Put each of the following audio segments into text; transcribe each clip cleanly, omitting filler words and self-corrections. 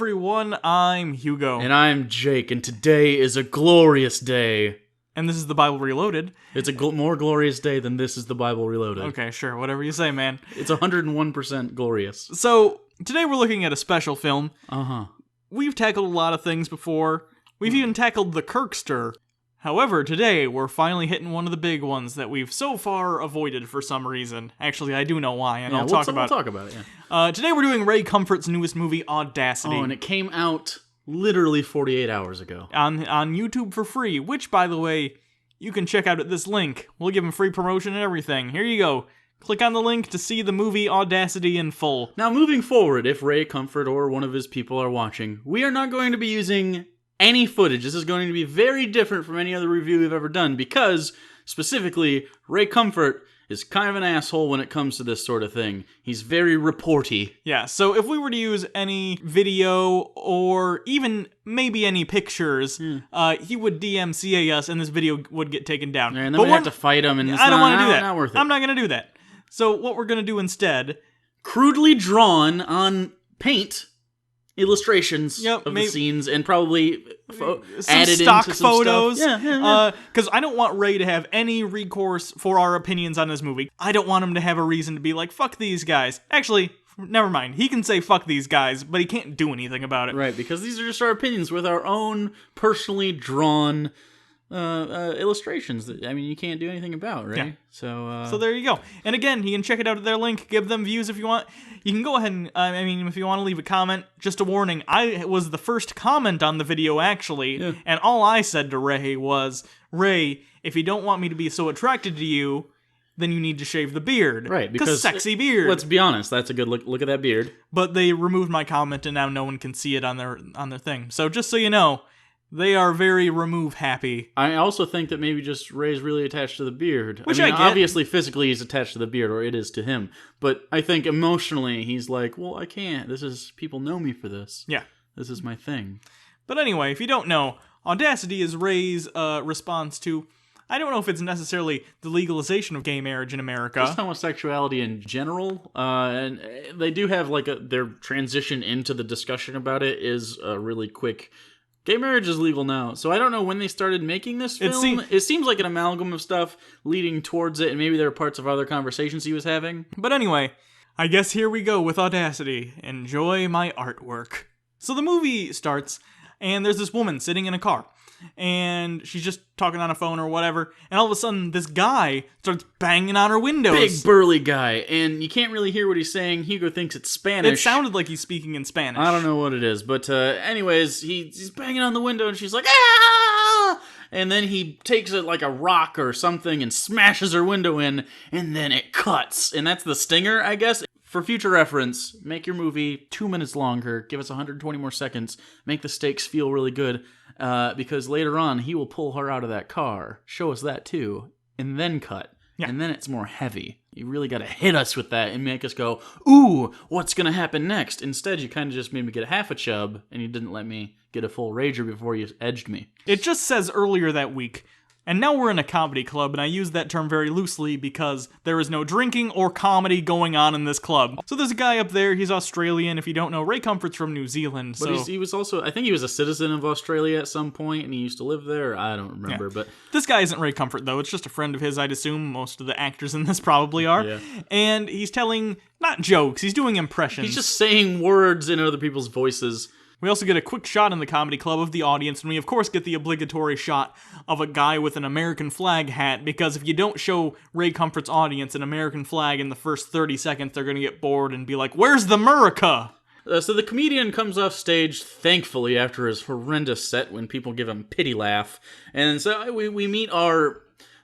everyone, I'm Hugo. And I'm Jake, and today is a glorious day. And this is the Bible Reloaded. It's a more glorious day than This is the Bible Reloaded. Okay, sure, whatever you say, man. It's 101% glorious. So, today we're looking at a special film. Uh-huh. We've tackled a lot of things before. We've even tackled the Kirkster. However, today we're finally hitting one of the big ones that we've so far avoided for some reason. Actually, I do know why, and I'll talk about it. We'll talk about it, yeah. Today we're doing Ray Comfort's newest movie, Audacity. Oh, and it came out literally 48 hours ago. On YouTube for free, which, by the way, you can check out at this link. We'll give them free promotion and everything. Here you go. Click on the link to see the movie Audacity in full. Now, moving forward, if Ray Comfort or one of his people are watching, we are not going to be using any footage. This is going to be very different from any other review we've ever done because, specifically, Ray Comfort is kind of an asshole when it comes to this sort of thing. He's very reporty. Yeah, so if we were to use any video or even maybe any pictures, he would DMCA us and this video would get taken down. And then we'd have to fight him, and it's I don't want to do that. Not worth it. I'm not going to do that. So what we're going to do instead... crudely drawn on paint illustrations of the scenes and probably added stock into some photos. Stuff. Yeah. Because I don't want Ray to have any recourse for our opinions on this movie. I don't want him to have a reason to be like, fuck these guys. Actually, never mind. He can say fuck these guys, but he can't do anything about it. Right, because these are just our opinions with our own personally drawn illustrations that, I mean, you can't do anything about, right? Yeah. So there you go. And again, you can check it out at their link, give them views if you want. You can go ahead and, if you want to leave a comment, just a warning, I was the first comment on the video, actually, and all I said to Ray was, Ray, if you don't want me to be so attracted to you, then you need to shave the beard. Right, because sexy beard. Let's be honest, that's a good look. Look at that beard. But they removed my comment, and now no one can see it on their thing. So just so you know, they are very remove happy. I also think that maybe just Ray's really attached to the beard. Which I get. Obviously, physically, he's attached to the beard, or it is to him. But I think emotionally, he's like, well, I can't. People know me for this. Yeah. This is my thing. But anyway, if you don't know, Audacity is Ray's response to, I don't know if it's necessarily the legalization of gay marriage in America. Just homosexuality in general. And they do have, their transition into the discussion about it is really quick. Gay marriage is legal now, so I don't know when they started making this film. It seems like an amalgam of stuff leading towards it, and maybe there are parts of other conversations he was having. But anyway, I guess here we go with Audacity. Enjoy my artwork. So the movie starts, and there's this woman sitting in a car, and she's just talking on a phone or whatever, and all of a sudden this guy starts banging on her windows. Big burly guy, and you can't really hear what he's saying. Hugo thinks it's Spanish. It sounded like he's speaking in Spanish. I don't know what it is, but anyways, he's banging on the window, and she's like, ah! And then he takes it like a rock or something and smashes her window in, and then it cuts. And that's the stinger, I guess. For future reference, make your movie 2 minutes longer, give us 120 more seconds, make the stakes feel really good, because later on, he will pull her out of that car, show us that too, and then cut. Yeah. And then it's more heavy. You really got to hit us with that and make us go, ooh, what's going to happen next? Instead, you kind of just made me get a half a chub, and you didn't let me get a full rager before you edged me. It just says earlier that week, and now we're in a comedy club, and I use that term very loosely because there is no drinking or comedy going on in this club. So there's a guy up there, he's Australian. If you don't know, Ray Comfort's from New Zealand. But he was also, I think he was a citizen of Australia at some point, and he used to live there. I don't remember, but... This guy isn't Ray Comfort, though. It's just a friend of his, I'd assume. Most of the actors in this probably are. Yeah. And he's telling, not jokes, he's doing impressions. He's just saying words in other people's voices. We also get a quick shot in the comedy club of the audience, and we of course get the obligatory shot of a guy with an American flag hat, because if you don't show Ray Comfort's audience an American flag in the first 30 seconds, they're going to get bored and be like, where's the America? So the comedian comes off stage, thankfully, after his horrendous set when people give him pity laugh. And so we meet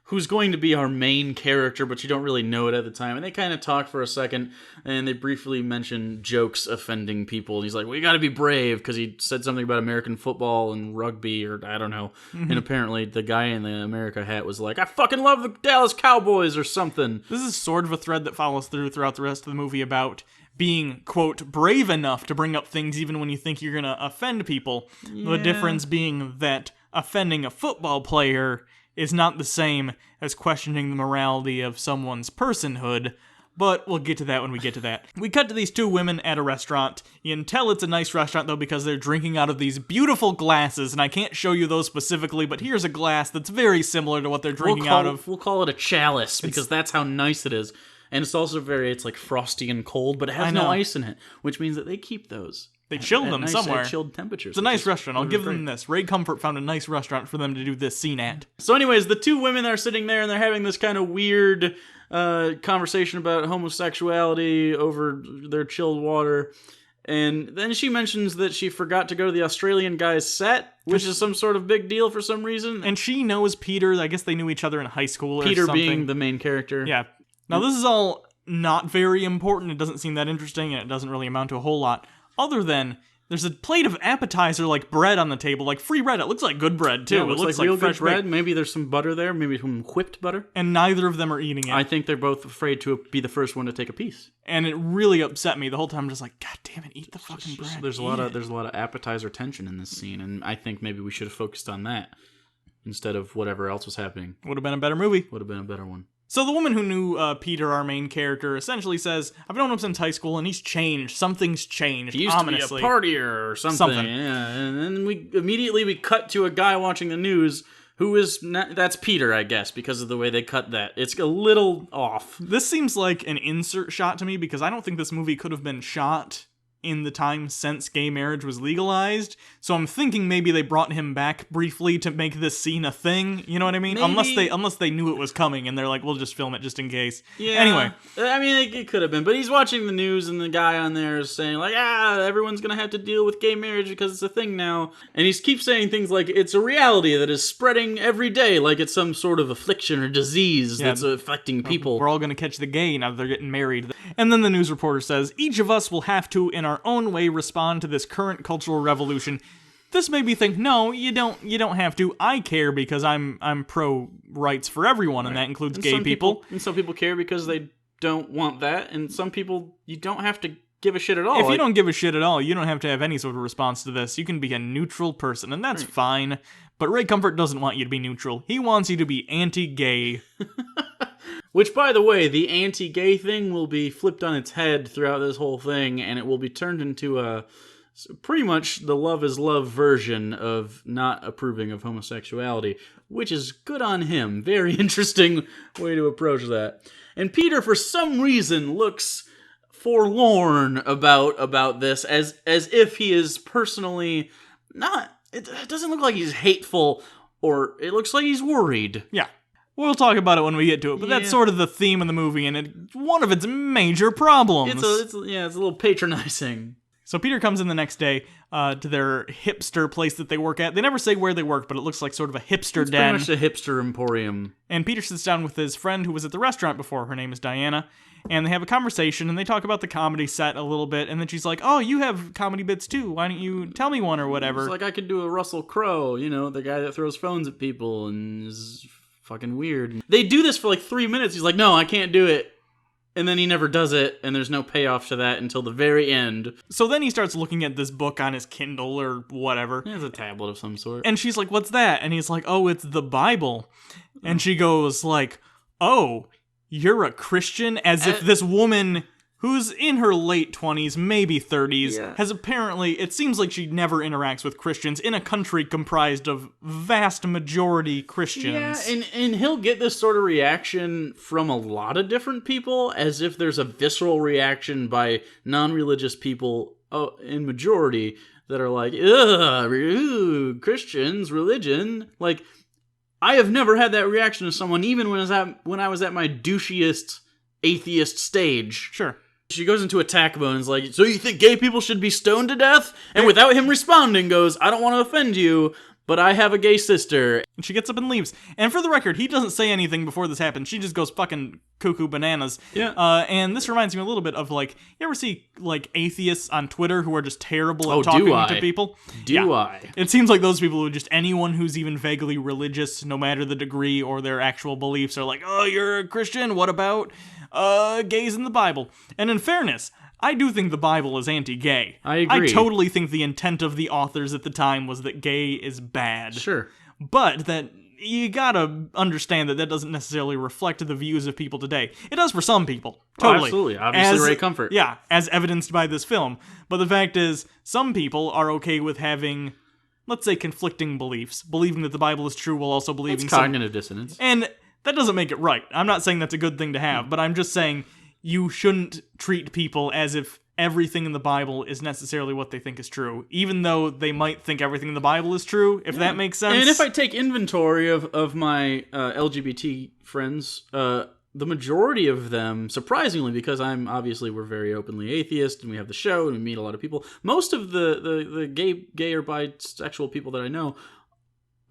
who's going to be our main character, but you don't really know it at the time. And they kind of talk for a second, and they briefly mention jokes offending people. And he's like, well, you gotta be brave, because he said something about American football and rugby, or I don't know. Mm-hmm. And apparently the guy in the America hat was like, I fucking love the Dallas Cowboys, or something. This is sort of a thread that follows throughout the rest of the movie about being, quote, brave enough to bring up things even when you think you're gonna offend people. Yeah. The difference being that offending a football player is not the same as questioning the morality of someone's personhood, But we'll get to that when we get to that. We cut to these two women at a restaurant. You can tell it's a nice restaurant, though, because they're drinking out of these beautiful glasses, and I can't show you those specifically, but here's a glass that's very similar to what they're drinking out of. We'll call it a chalice, because that's how nice it is. And it's also it's like frosty and cold, but it has no ice in it, which means that they keep those. They chilled them nice, somewhere. Chilled temperatures. It's a nice restaurant. I'll give them this. Ray Comfort found a nice restaurant for them to do this scene at. So anyways, the two women are sitting there, and they're having this kind of weird conversation about homosexuality over their chilled water. And then she mentions that she forgot to go to the Australian guy's set, which is some sort of big deal for some reason. And she knows Peter. I guess they knew each other in high school or something. Peter being the main character. Yeah. Now, this is all not very important. It doesn't seem that interesting, and it doesn't really amount to a whole lot. Other than, there's a plate of appetizer, like bread on the table, like free bread. It looks like good bread, too. Yeah, it looks like real fresh good bread. Maybe there's some butter there, maybe some whipped butter. And neither of them are eating it. I think they're both afraid to be the first one to take a piece. And it really upset me the whole time. I'm just like, God damn it, eat the fucking bread. There's a lot of appetizer tension in this scene, and I think maybe we should have focused on that instead of whatever else was happening. Would have been a better movie. Would have been a better one. So the woman who knew Peter, our main character, essentially says, I've known him since high school, and he's changed. Something's changed, He used ominously. to be a partier or something. Yeah, and then we cut to a guy watching the news who is that's Peter, I guess, because of the way they cut that. It's a little off. This seems like an insert shot to me, because I don't think this movie could have been shot in the time since gay marriage was legalized. So I'm thinking maybe they brought him back briefly to make this scene a thing. You know what I mean? Maybe. Unless they knew it was coming and they're like, we'll just film it just in case. Yeah. Anyway. I mean, it could have been. But he's watching the news, and the guy on there is saying, like, everyone's going to have to deal with gay marriage because it's a thing now. And he keeps saying things like, it's a reality that is spreading every day, like it's some sort of affliction or disease that's affecting people. We're all going to catch the gay now that they're getting married. And then the news reporter says, each of us will have to, in our own way, respond to this current cultural revolution. This made me think, no, you don't have to. I care because I'm pro rights for everyone, and that includes gay people. And some people care because they don't want that, and some people, you don't have to give a shit at all. If you don't give a shit at all, you don't have to have any sort of response to this. You can be a neutral person, and that's fine. But Ray Comfort doesn't want you to be neutral. He wants you to be anti-gay. Which, by the way, the anti-gay thing will be flipped on its head throughout this whole thing, and it will be turned into pretty much the love is love version of not approving of homosexuality, which is good on him. Very interesting way to approach that. And Peter, for some reason, looks forlorn about this, as if he is personally not... It doesn't look like he's hateful, or it looks like he's worried. Yeah. We'll talk about it when we get to it, but that's sort of the theme of the movie, and it's one of its major problems. It's a little patronizing. So Peter comes in the next day to their hipster place that they work at. They never say where they work, but it looks like sort of a hipster den. It's pretty much a hipster emporium. And Peter sits down with his friend who was at the restaurant before. Her name is Diana. And they have a conversation, and they talk about the comedy set a little bit, and then she's like, oh, you have comedy bits too. Why don't you tell me one or whatever? It's like, I could do a Russell Crowe, the guy that throws phones at people and is fucking weird. They do this for like 3 minutes. He's like, no, I can't do it. And then he never does it, and there's no payoff to that until the very end. So then he starts looking at this book on his Kindle or whatever. It's a tablet of some sort. And she's like, what's that? And he's like, oh, it's the Bible. And she goes like, oh, you're a Christian? As if this woman who's in her late 20s, maybe 30s, has apparently, it seems like she never interacts with Christians in a country comprised of vast majority Christians. Yeah, and he'll get this sort of reaction from a lot of different people, as if there's a visceral reaction by non-religious people in majority that are like, ugh, Christians, religion. Like, I have never had that reaction to someone, even when I was at my douchiest atheist stage. Sure. She goes into attack mode and is like, so you think gay people should be stoned to death? And without him responding goes, I don't want to offend you, but I have a gay sister. And she gets up and leaves. And for the record, he doesn't say anything before this happens. She just goes fucking cuckoo bananas. Yeah. And this reminds me a little bit of, like, you ever see, like, atheists on Twitter who are just terrible at talking to people? Do I? It seems like those people who just, anyone who's even vaguely religious, no matter the degree or their actual beliefs, are like, oh, you're a Christian? What about gays in the Bible? And in fairness, I do think the Bible is anti-gay. I agree. I totally think the intent of the authors at the time was that gay is bad. Sure. But that you gotta understand that doesn't necessarily reflect the views of people today. It does for some people. Totally. Oh, absolutely. Obviously, Ray Comfort. Yeah, as evidenced by this film. But the fact is, some people are okay with having, let's say, conflicting beliefs. Believing that the Bible is true while also believing It's cognitive dissonance. And that doesn't make it right. I'm not saying that's a good thing to have, but I'm just saying you shouldn't treat people as if everything in the Bible is necessarily what they think is true, even though they might think everything in the Bible is true, if that makes sense. And if I take inventory of my LGBT friends, the majority of them, surprisingly, because we're very openly atheist, and we have the show, and we meet a lot of people, most of the gay or bisexual people that I know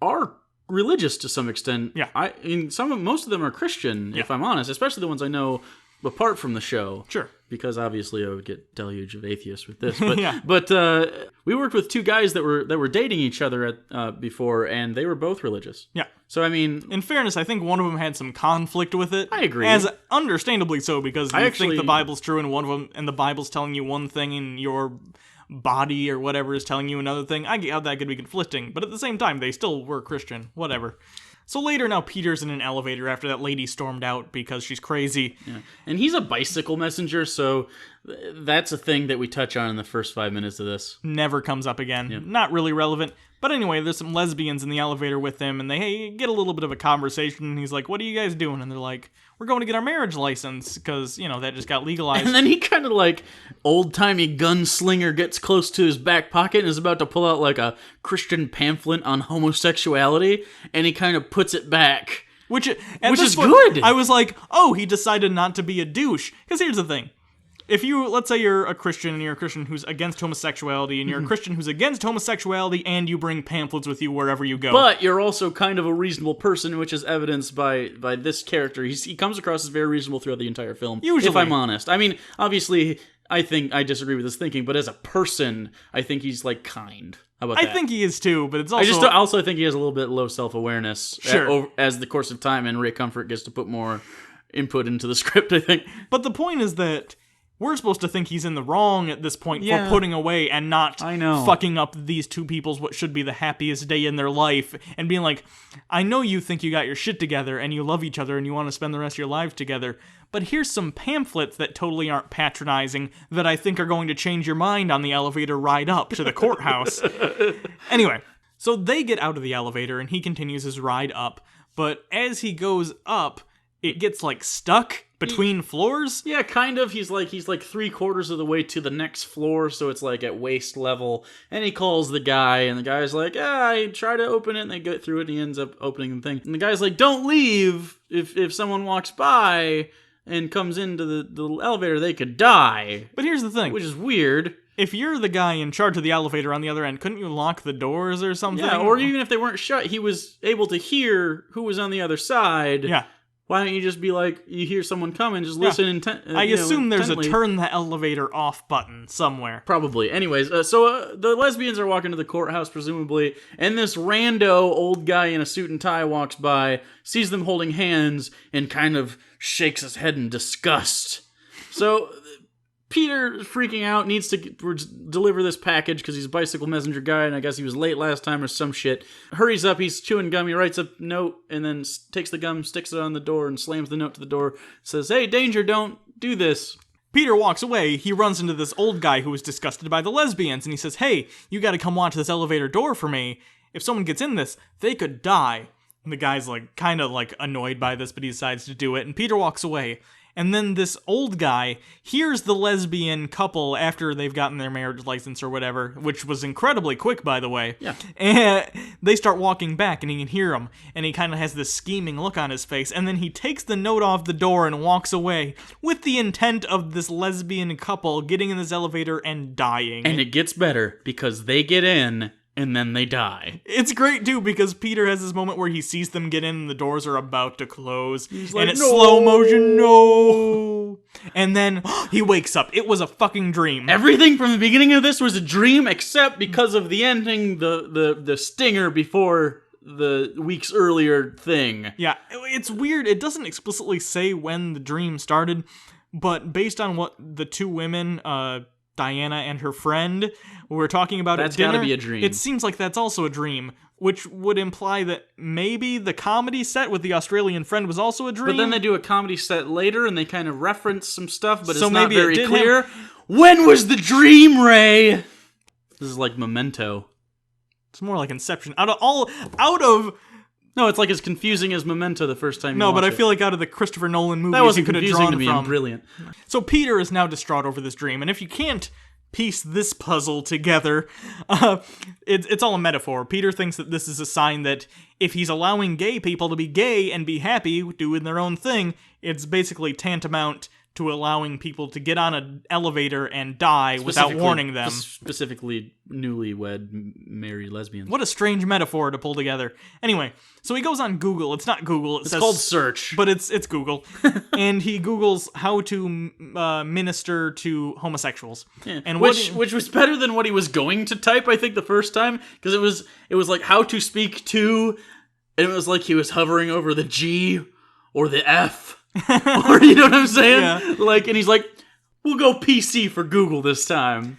are religious to some extent. Yeah. Most of them are Christian, if I'm honest, especially the ones I know apart from the show. Sure. Because obviously I would get deluge of atheists with this. But, but we worked with two guys that were dating each other before, and they were both religious. Yeah. So, I mean... In fairness, I think one of them had some conflict with it. I agree. As understandably so, because you think the Bible's true, and the Bible's telling you one thing, and your body or whatever is telling you another thing. I get how that could be conflicting, but at the same time, they still were Christian. Whatever. So later, now Peter's in an elevator after that lady stormed out because she's crazy. Yeah. And he's a bicycle messenger, so that's a thing that we touch on in the first 5 minutes of this. Never comes up again. Yeah. Not really relevant. But anyway, there's some lesbians in the elevator with him, and they get a little bit of a conversation, and he's like, what are you guys doing? And they're like, we're going to get our marriage license, because, that just got legalized. And then he kind of like old-timey gunslinger gets close to his back pocket and is about to pull out like a Christian pamphlet on homosexuality, and he kind of puts it back. Which is good. I was like, oh, he decided not to be a douche. Because here's the thing. If let's say you're a Christian, and you're a Christian who's against homosexuality, and you're a Christian who's against homosexuality, and you bring pamphlets with you wherever you go. But you're also kind of a reasonable person, which is evidenced by this character. He comes across as very reasonable throughout the entire film, usually, if I'm honest. I mean, obviously, I disagree with his thinking, but as a person, I think he's, like, kind. How about that? I think he is too, but it's also... I also think he has a little bit low self-awareness as the course of time, and Ray Comfort gets to put more input into the script, I think. But the point is that we're supposed to think he's in the wrong at this point for putting away and not fucking up these two people's what should be the happiest day in their life, and being like, I know you think you got your shit together and you love each other and you want to spend the rest of your lives together, but here's some pamphlets that totally aren't patronizing that I think are going to change your mind on the elevator ride up to the courthouse. Anyway, so they get out of the elevator and he continues his ride up, but as he goes up, it gets like stuck between floors. Yeah, kind of. He's like 3/4 of the way to the next floor, so it's like at waist level. And he calls the guy, and the guy's like, I try to open it, and they get through it, and he ends up opening the thing. And the guy's like, don't leave. If someone walks by and comes into the elevator, they could die. But here's the thing. Which is weird. If you're the guy in charge of the elevator on the other end, couldn't you lock the doors or something? Yeah, or even if they weren't shut, he was able to hear who was on the other side. Yeah. Why don't you just be like, you hear someone coming, just listen intently. I assume there's a turn the elevator off button somewhere. Probably. Anyways, so the lesbians are walking to the courthouse, presumably, and this rando old guy in a suit and tie walks by, sees them holding hands, and kind of shakes his head in disgust. So Peter, freaking out, needs to deliver this package because he's a bicycle messenger guy, and I guess he was late last time or some shit. Hurries up, he's chewing gum, he writes a note, and then takes the gum, sticks it on the door, and slams the note to the door, says, hey, danger, don't do this. Peter walks away, he runs into this old guy who is disgusted by the lesbians, and he says, hey, you gotta come watch this elevator door for me. If someone gets in this, they could die. And the guy's kind of annoyed by this, but he decides to do it, and Peter walks away. And then this old guy hears the lesbian couple after they've gotten their marriage license or whatever, which was incredibly quick, by the way. Yeah. And they start walking back, and he can hear them, and he kind of has this scheming look on his face, and then he takes the note off the door and walks away with the intent of this lesbian couple getting in this elevator and dying. And it gets better, because they get in, and then they die. It's great, too, because Peter has this moment where he sees them get in and the doors are about to close. He's and like, it's no! slow motion, no! And then he wakes up. It was a fucking dream. Everything from the beginning of this was a dream, except because of the ending, the stinger before the weeks earlier thing. Yeah, it's weird. It doesn't explicitly say when the dream started, but based on what the two women, Diana and her friend were talking about That's at dinner. gotta be a dream. It seems like that's also a dream, which would imply that maybe the comedy set with the Australian friend was also a dream. But then they do a comedy set later, and they kind of reference some stuff, but So it's not maybe it very did clear. When was the dream, Ray? This is like Memento. It's more like Inception. Out of No, it's like as confusing as Memento the first time you no, watch but I it. feel like out of the Christopher Nolan movies, That wasn't you could have confusing drawn to me. from. I'm brilliant. So Peter is now distraught over this dream, and if you can't piece this puzzle together, it's all a metaphor. Peter thinks that this is a sign that if he's allowing gay people to be gay and be happy doing their own thing, it's basically tantamount to allowing people to get on an elevator and die without warning them. Specifically, newlywed married lesbians. What a strange metaphor to pull together. Anyway, so he goes on Google. It's not Google. It's called search. But it's Google. And he Googles how to minister to homosexuals. Yeah. And which was better than what he was going to type, I think, the first time. Because it was like how to speak to, and it was like he was hovering over the G or the F. Or, you know what I'm saying? Yeah. Like, and he's like, we'll go PC for Google this time.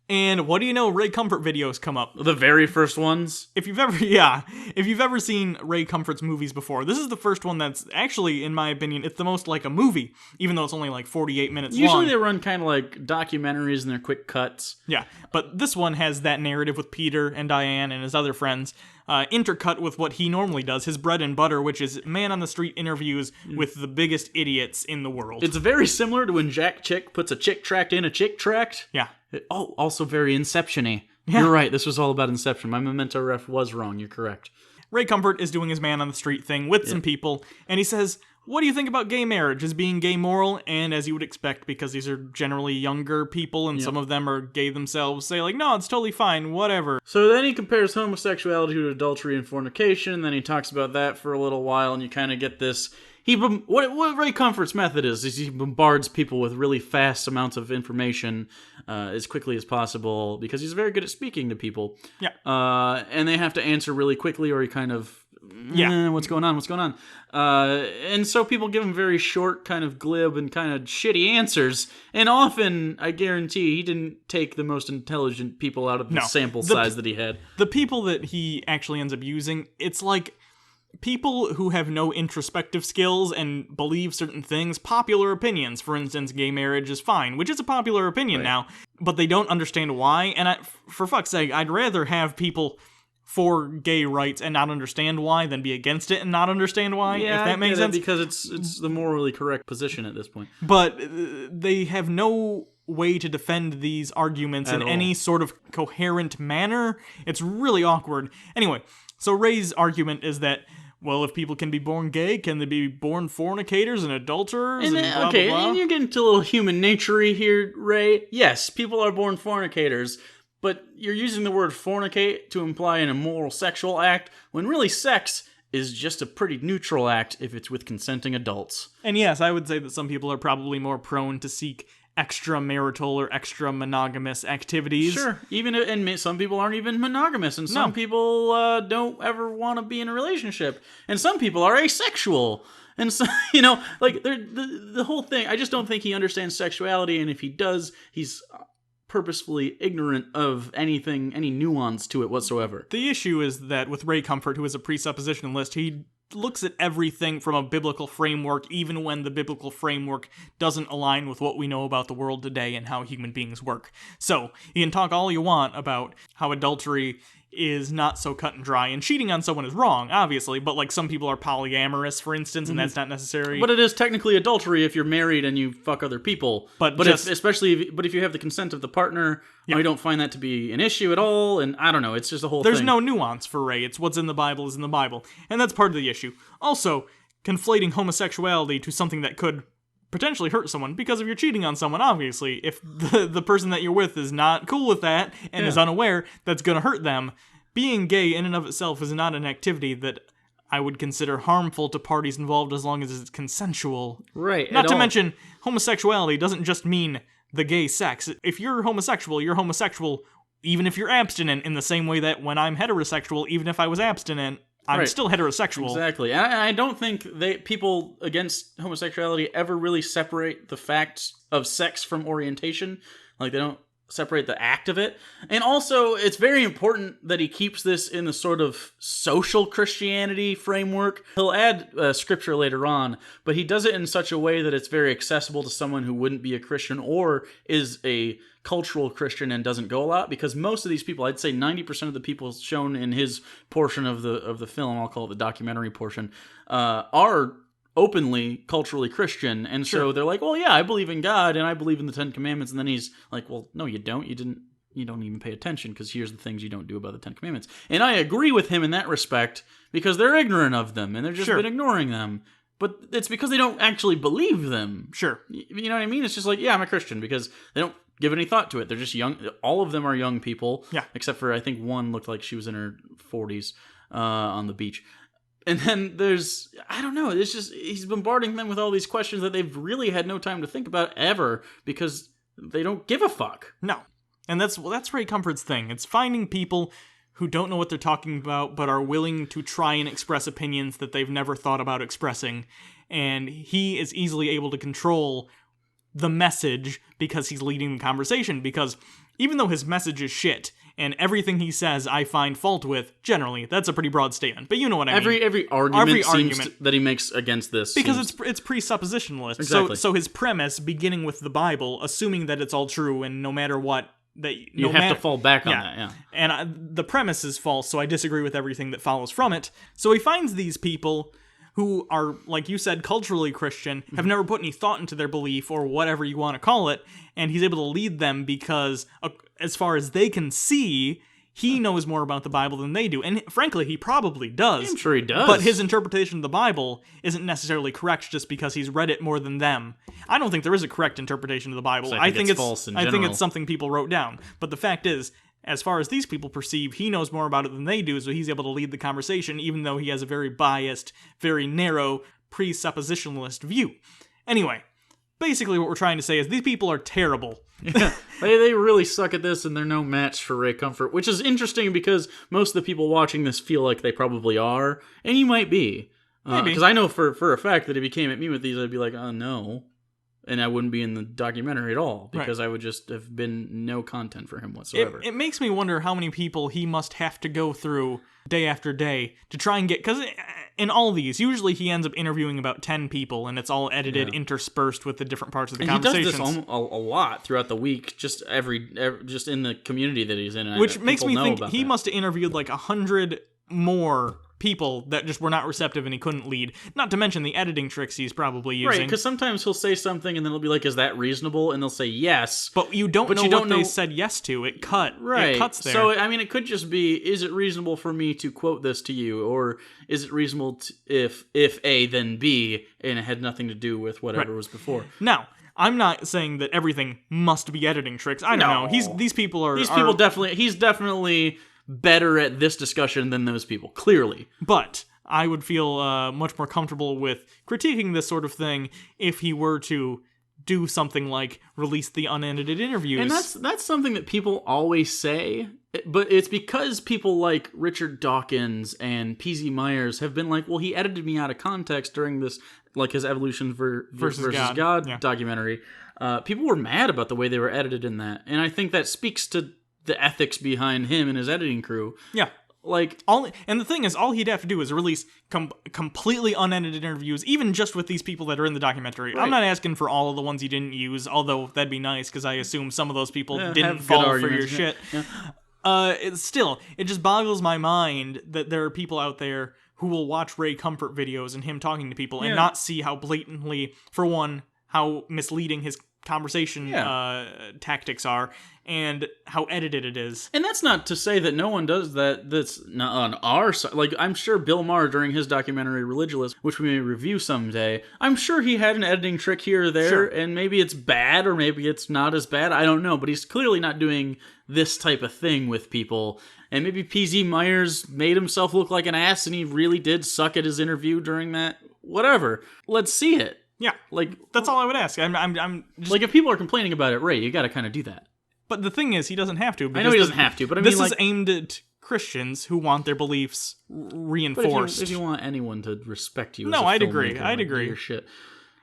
And what do you know? Ray Comfort videos come up. The very first ones. If you've ever seen Ray Comfort's movies before, this is the first one that's actually, in my opinion, it's the most like a movie, even though it's only like 48 minutes long. Usually they run kind of like documentaries and they're quick cuts. Yeah, but this one has that narrative with Peter and Diane and his other friends, intercut with what he normally does, his bread and butter, which is man-on-the-street interviews with the biggest idiots in the world. It's very similar to when Jack Chick puts a chick tract in a chick tract. Yeah. Also very Inception-y. Yeah. You're right, this was all about Inception. My Memento ref was wrong, you're correct. Ray Comfort is doing his man-on-the-street thing with some people, and he says, what do you think about gay marriage? Is being gay moral? And as you would expect, because these are generally younger people, and some of them are gay themselves, say like, no, it's totally fine, whatever. So then he compares homosexuality to adultery and fornication, and then he talks about that for a little while, and you kind of get this... What Ray Comfort's method is he bombards people with really fast amounts of information as quickly as possible, because he's very good at speaking to people. Yeah. And they have to answer really quickly, or he kind of... what's going on? And so people give him very short, kind of glib and kind of shitty answers. And often, I guarantee, he didn't take the most intelligent people out of the sample size that he had. The people that he actually ends up using, it's like people who have no introspective skills and believe certain things, popular opinions. For instance, gay marriage is fine, which is a popular opinion now, but they don't understand why. And for fuck's sake, I'd rather have people for gay rights and not understand why than be against it and not understand why, if that makes sense. Because it's the morally correct position at this point. But they have no way to defend these arguments in any sort of coherent manner. It's really awkward. Anyway, so Ray's argument is that, well, if people can be born gay, can they be born fornicators and adulterers? And blah, blah, blah? And you're getting to a little human nature-y here, Ray. Yes, people are born fornicators, but you're using the word fornicate to imply an immoral sexual act, when really sex is just a pretty neutral act if it's with consenting adults. And yes, I would say that some people are probably more prone to seek extramarital or extra monogamous activities. Sure, and some people aren't even monogamous, and some people don't ever want to be in a relationship, and some people are asexual, and so like the whole thing. I just don't think he understands sexuality, and if he does, he's purposefully ignorant of any nuance to it whatsoever. The issue is that with Ray Comfort, who is a presuppositionalist, he looks at everything from a biblical framework, even when the biblical framework doesn't align with what we know about the world today and how human beings work. So, you can talk all you want about how adultery is not so cut and dry, and cheating on someone is wrong, obviously, but like some people are polyamorous, for instance, and that's not necessary. But it is technically adultery if you're married and you fuck other people. But if you have the consent of the partner, I don't find that to be an issue at all, and I don't know, it's just a whole thing. There's no nuance for Ray. It's what's in the Bible is in the Bible, and that's part of the issue. Also, conflating homosexuality to something that could potentially hurt someone, because if you're cheating on someone, obviously, if the person that you're with is not cool with that and is unaware, that's going to hurt them. Being gay in and of itself is not an activity that I would consider harmful to parties involved as long as it's consensual. Right. Not to mention, homosexuality doesn't just mean the gay sex. If you're homosexual even if you're abstinent, in the same way that when I'm heterosexual, even if I was abstinent, I'm still heterosexual. Exactly. And I don't think people against homosexuality ever really separate the facts of sex from orientation. Like, they don't separate the act of it. And also, it's very important that he keeps this in the sort of social Christianity framework. He'll add scripture later on, but he does it in such a way that it's very accessible to someone who wouldn't be a Christian or is a cultural Christian and doesn't go a lot, because most of these people, I'd say 90% of the people shown in his portion of the film, I'll call it the documentary portion, are openly culturally Christian, and so they're like, well, yeah, I believe in God and I believe in the Ten Commandments, and then he's like, well, no, you don't. You don't even pay attention, because here's the things you don't do about the Ten Commandments. And I agree with him in that respect, because they're ignorant of them and they've just been ignoring them. But it's because they don't actually believe them. Sure. You know what I mean? It's just like, yeah, I'm a Christian, because they don't give any thought to it. They're just young. All of them are young people. Yeah. Except for, I think one looked like she was in her 40s on the beach. And then there's, I don't know, it's just, he's bombarding them with all these questions that they've really had no time to think about ever, because they don't give a fuck. No. And that's Ray Comfort's thing. It's finding people who don't know what they're talking about, but are willing to try and express opinions that they've never thought about expressing. And he is easily able to control the message because he's leading the conversation. Because even though his message is shit, and everything he says I find fault with, generally, that's a pretty broad statement. But you know what I mean. Every argument that he makes against this. Because it's presuppositionalist. Exactly. So his premise, beginning with the Bible, assuming that it's all true and no matter what, you have to fall back on that, yeah. And the premise is false, so I disagree with everything that follows from it. So he finds these people who are, like you said, culturally Christian, have never put any thought into their belief, or whatever you want to call it, and he's able to lead them because, as far as they can see, he knows more about the Bible than they do. And frankly, he probably does. I'm sure he does. But his interpretation of the Bible isn't necessarily correct just because he's read it more than them. I don't think there is a correct interpretation of the Bible. I think it's false in general. I think it's something people wrote down. But the fact is, as far as these people perceive, he knows more about it than they do, so he's able to lead the conversation, even though he has a very biased, very narrow, presuppositionalist view. Anyway, basically what we're trying to say is these people are terrible. Yeah, they really suck at this, and they're no match for Ray Comfort, which is interesting because most of the people watching this feel like they probably are, and you might be. Maybe. Because I know for a fact that if he came at me with these, I'd be like, oh, no. And I wouldn't be in the documentary at all, because I would just have been no content for him whatsoever. It makes me wonder how many people he must have to go through day after day to try and get... Because in all these, usually he ends up interviewing about 10 people, and it's all edited, interspersed with the different parts of the conversations. He does this a lot throughout the week, just just in the community that he's in. Which makes me think he must have interviewed like 100 more people that just were not receptive and he couldn't lead. Not to mention the editing tricks he's probably using. Right, because sometimes he'll say something and then he'll be like, is that reasonable? And they'll say yes. But you don't know what they said yes to. It cuts there. So, I mean, it could just be, is it reasonable for me to quote this to you? Or is it reasonable if A, then B, and it had nothing to do with whatever was before? Now, I'm not saying that everything must be editing tricks. I don't know. He's definitely better at this discussion than those people, clearly. But I would feel much more comfortable with critiquing this sort of thing if he were to do something like release the unedited interviews. And that's something that people always say, but it's because people like Richard Dawkins and P.Z. Myers have been like, well, he edited me out of context during this, like his Evolution versus God documentary. People were mad about the way they were edited in that, and I think that speaks to the ethics behind him and his editing crew. Yeah. And the thing is, all he'd have to do is release completely unedited interviews, even just with these people that are in the documentary. Right. I'm not asking for all of the ones he didn't use, although that'd be nice, because I assume some of those people didn't fall for your shit. Yeah. It just boggles my mind that there are people out there who will watch Ray Comfort videos and him talking to people and not see how blatantly, for one, how misleading his conversation tactics are, and how edited it is. And that's not to say that no one does that that's not on our side. Like, I'm sure Bill Maher, during his documentary Religulous, which we may review someday, I'm sure he had an editing trick here or there, and maybe it's bad, or maybe it's not as bad, I don't know, but he's clearly not doing this type of thing with people. And maybe P.Z. Myers made himself look like an ass, and he really did suck at his interview during that. Whatever. Let's see it. Yeah, like, that's all I would ask. I'm just... Like, if people are complaining about it, Ray, you gotta kind of do that. But the thing is, he doesn't have to. I know he doesn't have to, but I mean, this is aimed at Christians who want their beliefs reinforced. But if you want anyone to respect you, no, I'd agree. I'd agree. Your shit.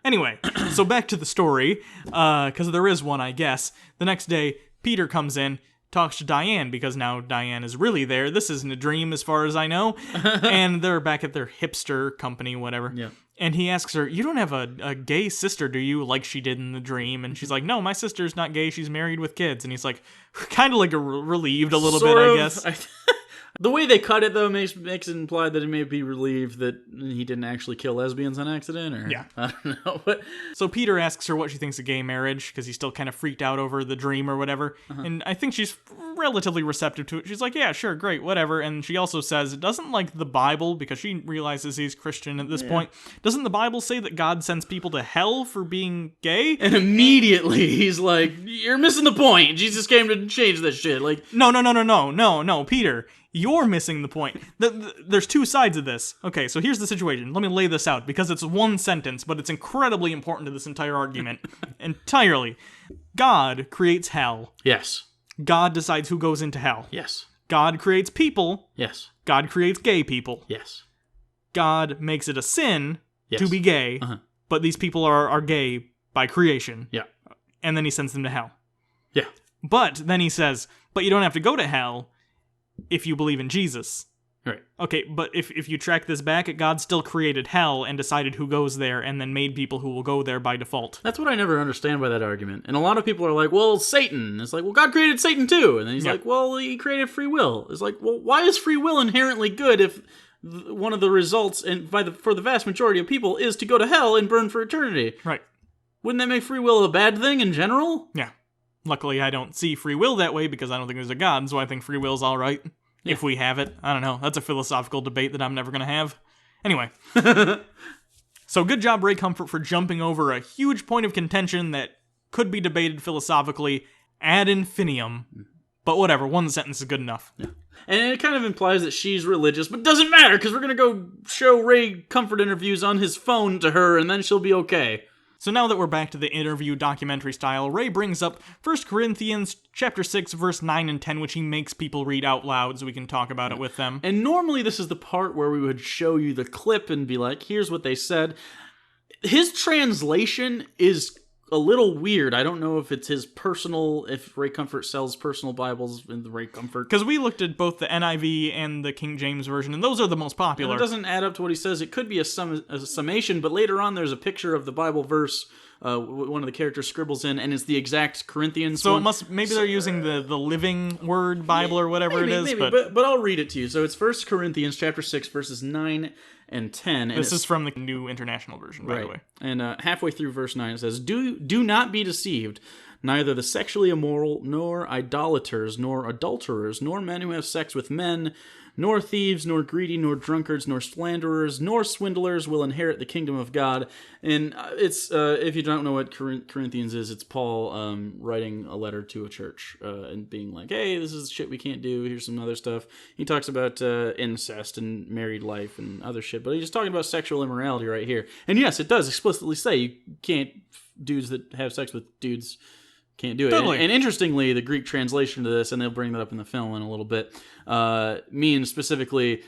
Anyway, so back to the story, because there is one, I guess. The next day, Peter comes in, talks to Diane, because now Diane is really there. This isn't a dream as far as I know. And they're back at their hipster company, whatever. Yeah. And he asks her, you don't have a gay sister, do you? Like she did in the dream. And she's like, no, my sister's not gay. She's married with kids. And he's like, kind of like relieved a little bit, I guess. The way they cut it, though, makes it imply that he may be relieved that he didn't actually kill lesbians on accident, or... Yeah. I don't know. But... So Peter asks her what she thinks of gay marriage, because he's still kind of freaked out over the dream or whatever. And I think she's relatively receptive to it. She's like, yeah, sure, great, whatever. And she also says it doesn't like the Bible, because she realizes he's Christian at this point. Doesn't the Bible say that God sends people to hell for being gay? And immediately he's like, you're missing the point. Jesus came to change this shit. Like, No, Peter. You're missing the point. There's two sides of this. Okay, so here's the situation. Let me lay this out, because it's one sentence, but it's incredibly important to this entire argument. Entirely. God creates hell. Yes. God decides who goes into hell. Yes. God creates people. Yes. God creates gay people. Yes. God makes it a sin to be gay, but these people are gay by creation. Yeah. And then he sends them to hell. Yeah. But then he says, but you don't have to go to hell if you believe in Jesus. Right. Okay, but if you track this back, God still created hell and decided who goes there and then made people who will go there by default. That's what I never understand by that argument. And a lot of people are like, well, Satan. It's like, well, God created Satan too. And then he's like, well, he created free will. It's like, well, why is free will inherently good if one of the results for the vast majority of people is to go to hell and burn for eternity? Right. Wouldn't that make free will a bad thing in general? Yeah. Luckily, I don't see free will that way because I don't think there's a God, so I think free will's all right. If we have it. I don't know. That's a philosophical debate that I'm never going to have. Anyway. So good job, Ray Comfort, for jumping over a huge point of contention that could be debated philosophically ad infinitum. But whatever, one sentence is good enough. Yeah. And it kind of implies that she's religious, but doesn't matter, because we're going to go show Ray Comfort interviews on his phone to her, and then she'll be okay. So now that we're back to the interview documentary style, Ray brings up 1 Corinthians chapter 6, verse 9 and 10, which he makes people read out loud so we can talk about it with them. And normally this is the part where we would show you the clip and be like, here's what they said. His translation is a little weird. I don't know if it's his personal, if Ray Comfort sells personal Bibles in the Ray Comfort. Because we looked at both the NIV and the King James Version, and those are the most popular. And it doesn't add up to what he says. It could be a summation, but later on there's a picture of the Bible verse one of the characters scribbles in, and it's the exact Corinthians so one. It must, maybe they're using the Living Word Bible or whatever it is. Maybe, but I'll read it to you. So it's 1 Corinthians chapter 6, verses 9 and 10. And this is from the New International Version, by the way. And halfway through verse 9 it says, Do not be deceived. Neither the sexually immoral, nor idolaters, nor adulterers, nor men who have sex with men, nor thieves, nor greedy, nor drunkards, nor slanderers, nor swindlers will inherit the kingdom of God. And it's, if you don't know what Corinthians is, it's Paul writing a letter to a church and being like, hey, this is shit we can't do. Here's some other stuff. He talks about incest and married life and other shit, but he's just talking about sexual immorality right here. And yes, it does explicitly say you can't, dudes that have sex with dudes can't do it. Totally. And interestingly, the Greek translation to this, and they'll bring that up in the film in a little bit, means specifically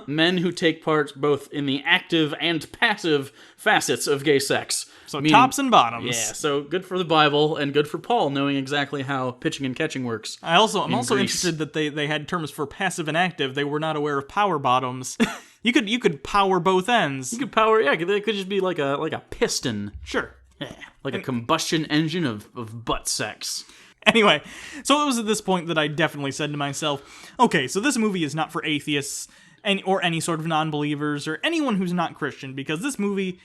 men who take part both in the active and passive facets of gay sex. So tops and bottoms. Yeah, so good for the Bible and good for Paul knowing exactly how pitching and catching works. I'm also interested that they had terms for passive and active. They were not aware of power bottoms. You could power both ends. You could power, yeah, they could just be like a piston. Sure. Yeah, like a combustion engine of butt sex. Anyway, so it was at this point that I definitely said to myself, okay, so this movie is not for atheists or any sort of non-believers or anyone who's not Christian, because this movie,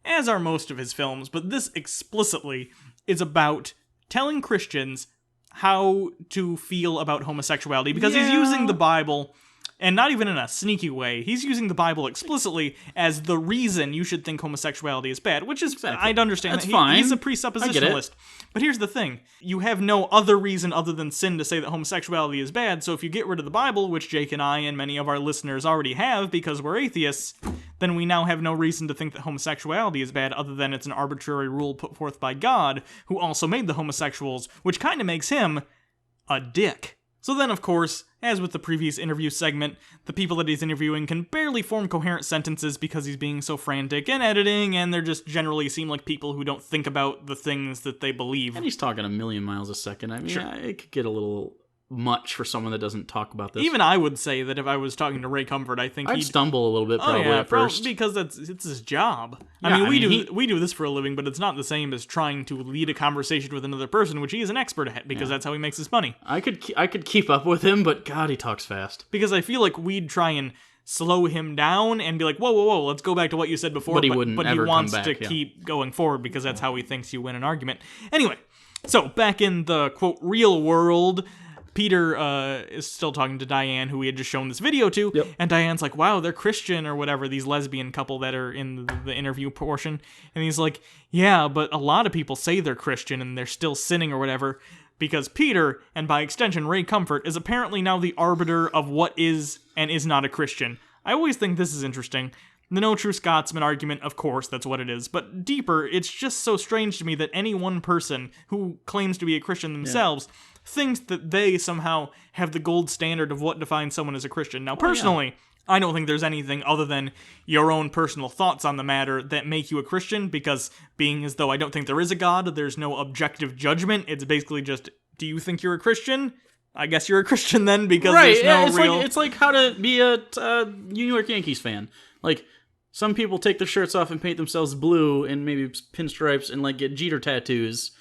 as are most of his films, but this explicitly is about telling Christians how to feel about homosexuality, because he's using the Bible, and not even in a sneaky way. He's using the Bible explicitly as the reason you should think homosexuality is bad, which is, exactly. I'd understand That's that. Fine. He's a presuppositionalist. But here's the thing. You have no other reason other than sin to say that homosexuality is bad, so if you get rid of the Bible, which Jake and I and many of our listeners already have because we're atheists, then we now have no reason to think that homosexuality is bad other than it's an arbitrary rule put forth by God, who also made the homosexuals, which kind of makes him a dick. So then, of course, as with the previous interview segment, the people that he's interviewing can barely form coherent sentences because he's being so frantic in editing, and they're just generally seem like people who don't think about the things that they believe. And he's talking a million miles a second. I mean, it could get a little much for someone that doesn't talk about this. Even I would say that if I was talking to Ray Comfort, I think I'd stumble a little bit probably at first. Because it's his job. Yeah, I mean, we do this for a living, but it's not the same as trying to lead a conversation with another person, which he is an expert at, because that's how he makes his money. I could keep up with him, but God, he talks fast. Because I feel like we'd try and slow him down and be like, whoa, let's go back to what you said before. But he wouldn't ever wants come back, to keep going forward because that's how he thinks you win an argument. Anyway, so back in the, quote, real world, Peter is still talking to Diane, who we had just shown this video to, and Diane's like, wow, they're Christian or whatever, these lesbian couple that are in the interview portion, and he's like, yeah, but a lot of people say they're Christian and they're still sinning or whatever, because Peter, and by extension Ray Comfort, is apparently now the arbiter of what is and is not a Christian. I always think this is interesting. The no true Scotsman argument, of course, that's what it is. But deeper, it's just so strange to me that any one person who claims to be a Christian themselves thinks that they somehow have the gold standard of what defines someone as a Christian. Now, personally, I don't think there's anything other than your own personal thoughts on the matter that make you a Christian, because being as though I don't think there is a God, there's no objective judgment. It's basically just, do you think you're a Christian? I guess you're a Christian then, because there's no real... It's like how to be a New York Yankees fan. Like, some people take their shirts off and paint themselves blue and maybe pinstripes and, like, get Jeter tattoos.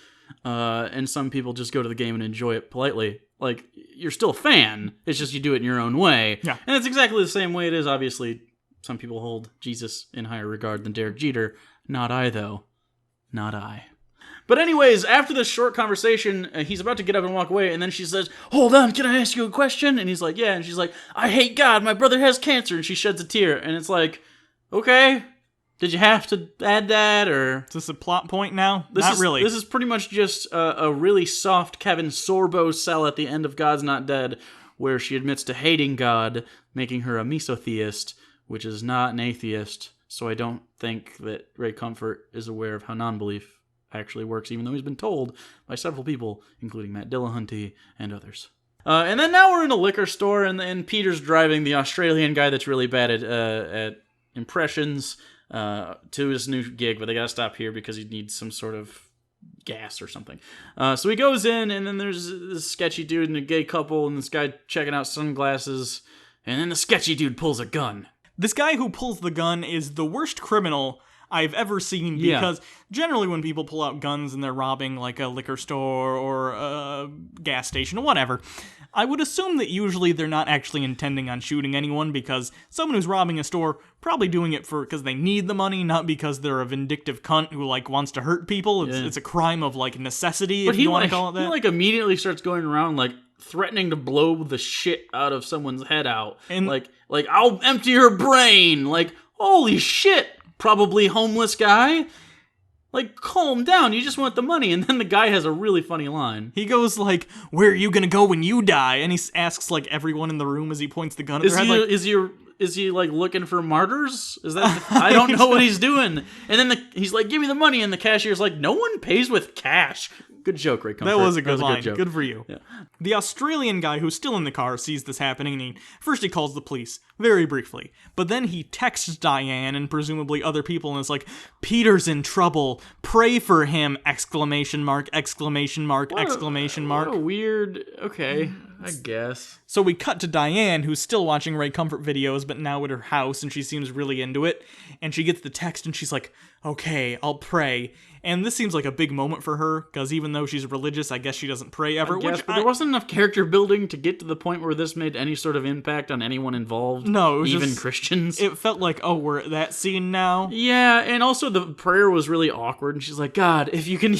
And some people just go to the game and enjoy it politely. Like, you're still a fan. It's just you do it in your own way. Yeah. And it's exactly the same way it is. Obviously, some people hold Jesus in higher regard than Derek Jeter. Not I, though. Not I. But anyways, after this short conversation, he's about to get up and walk away, and then she says, hold on, can I ask you a question? And he's like, yeah. And she's like, I hate God. My brother has cancer. And she sheds a tear. And it's like, okay. Did you have to add that, or... Is this a plot point now? Not really. This is pretty much just a really soft Kevin Sorbo sell at the end of God's Not Dead, where she admits to hating God, making her a mesotheist, which is not an atheist, so I don't think that Ray Comfort is aware of how non-belief actually works, even though he's been told by several people, including Matt Dillahunty and others. And then now we're in a liquor store, and Peter's driving the Australian guy that's really bad at impressions... to his new gig, but they gotta stop here because he needs some sort of gas or something. So he goes in, and then there's this sketchy dude and a gay couple, and this guy checking out sunglasses, and then the sketchy dude pulls a gun. This guy who pulls the gun is the worst criminal I've ever seen, because generally when people pull out guns and they're robbing like a liquor store or a gas station or whatever, I would assume that usually they're not actually intending on shooting anyone, because someone who's robbing a store probably doing it because they need the money, not because they're a vindictive cunt who like wants to hurt people. It's a crime of like necessity, if you want to call it that. He like immediately starts going around like threatening to blow the shit out of someone's head out, and like I'll empty your brain. Like, holy shit, probably homeless guy. Like, calm down, you just want the money. And then the guy has a really funny line. He goes like, where are you gonna go when you die? And he asks like everyone in the room as he points the gun at their head. Is he like looking for martyrs? Is that I don't know what he's doing. And then he's like, give me the money, and the cashier's like, no one pays with cash. Good joke, Ray Comfort. That was a good line. Good, good for you. Yeah. The Australian guy who's still in the car sees this happening, and first he calls the police, very briefly. But then he texts Diane and presumably other people and is like, Peter's in trouble. Pray for him! ! Exclamation mark! What a weird... Okay, I guess. So we cut to Diane, who's still watching Ray Comfort videos, but now at her house, and she seems really into it. And she gets the text, and she's like, okay, I'll pray. And this seems like a big moment for her, because even though she's religious, I guess she doesn't pray ever. But there wasn't enough character building to get to the point where this made any sort of impact on anyone involved. No, it was even just, Christians. It felt like, oh, we're at that scene now. Yeah, and also the prayer was really awkward, and she's like, God, if you can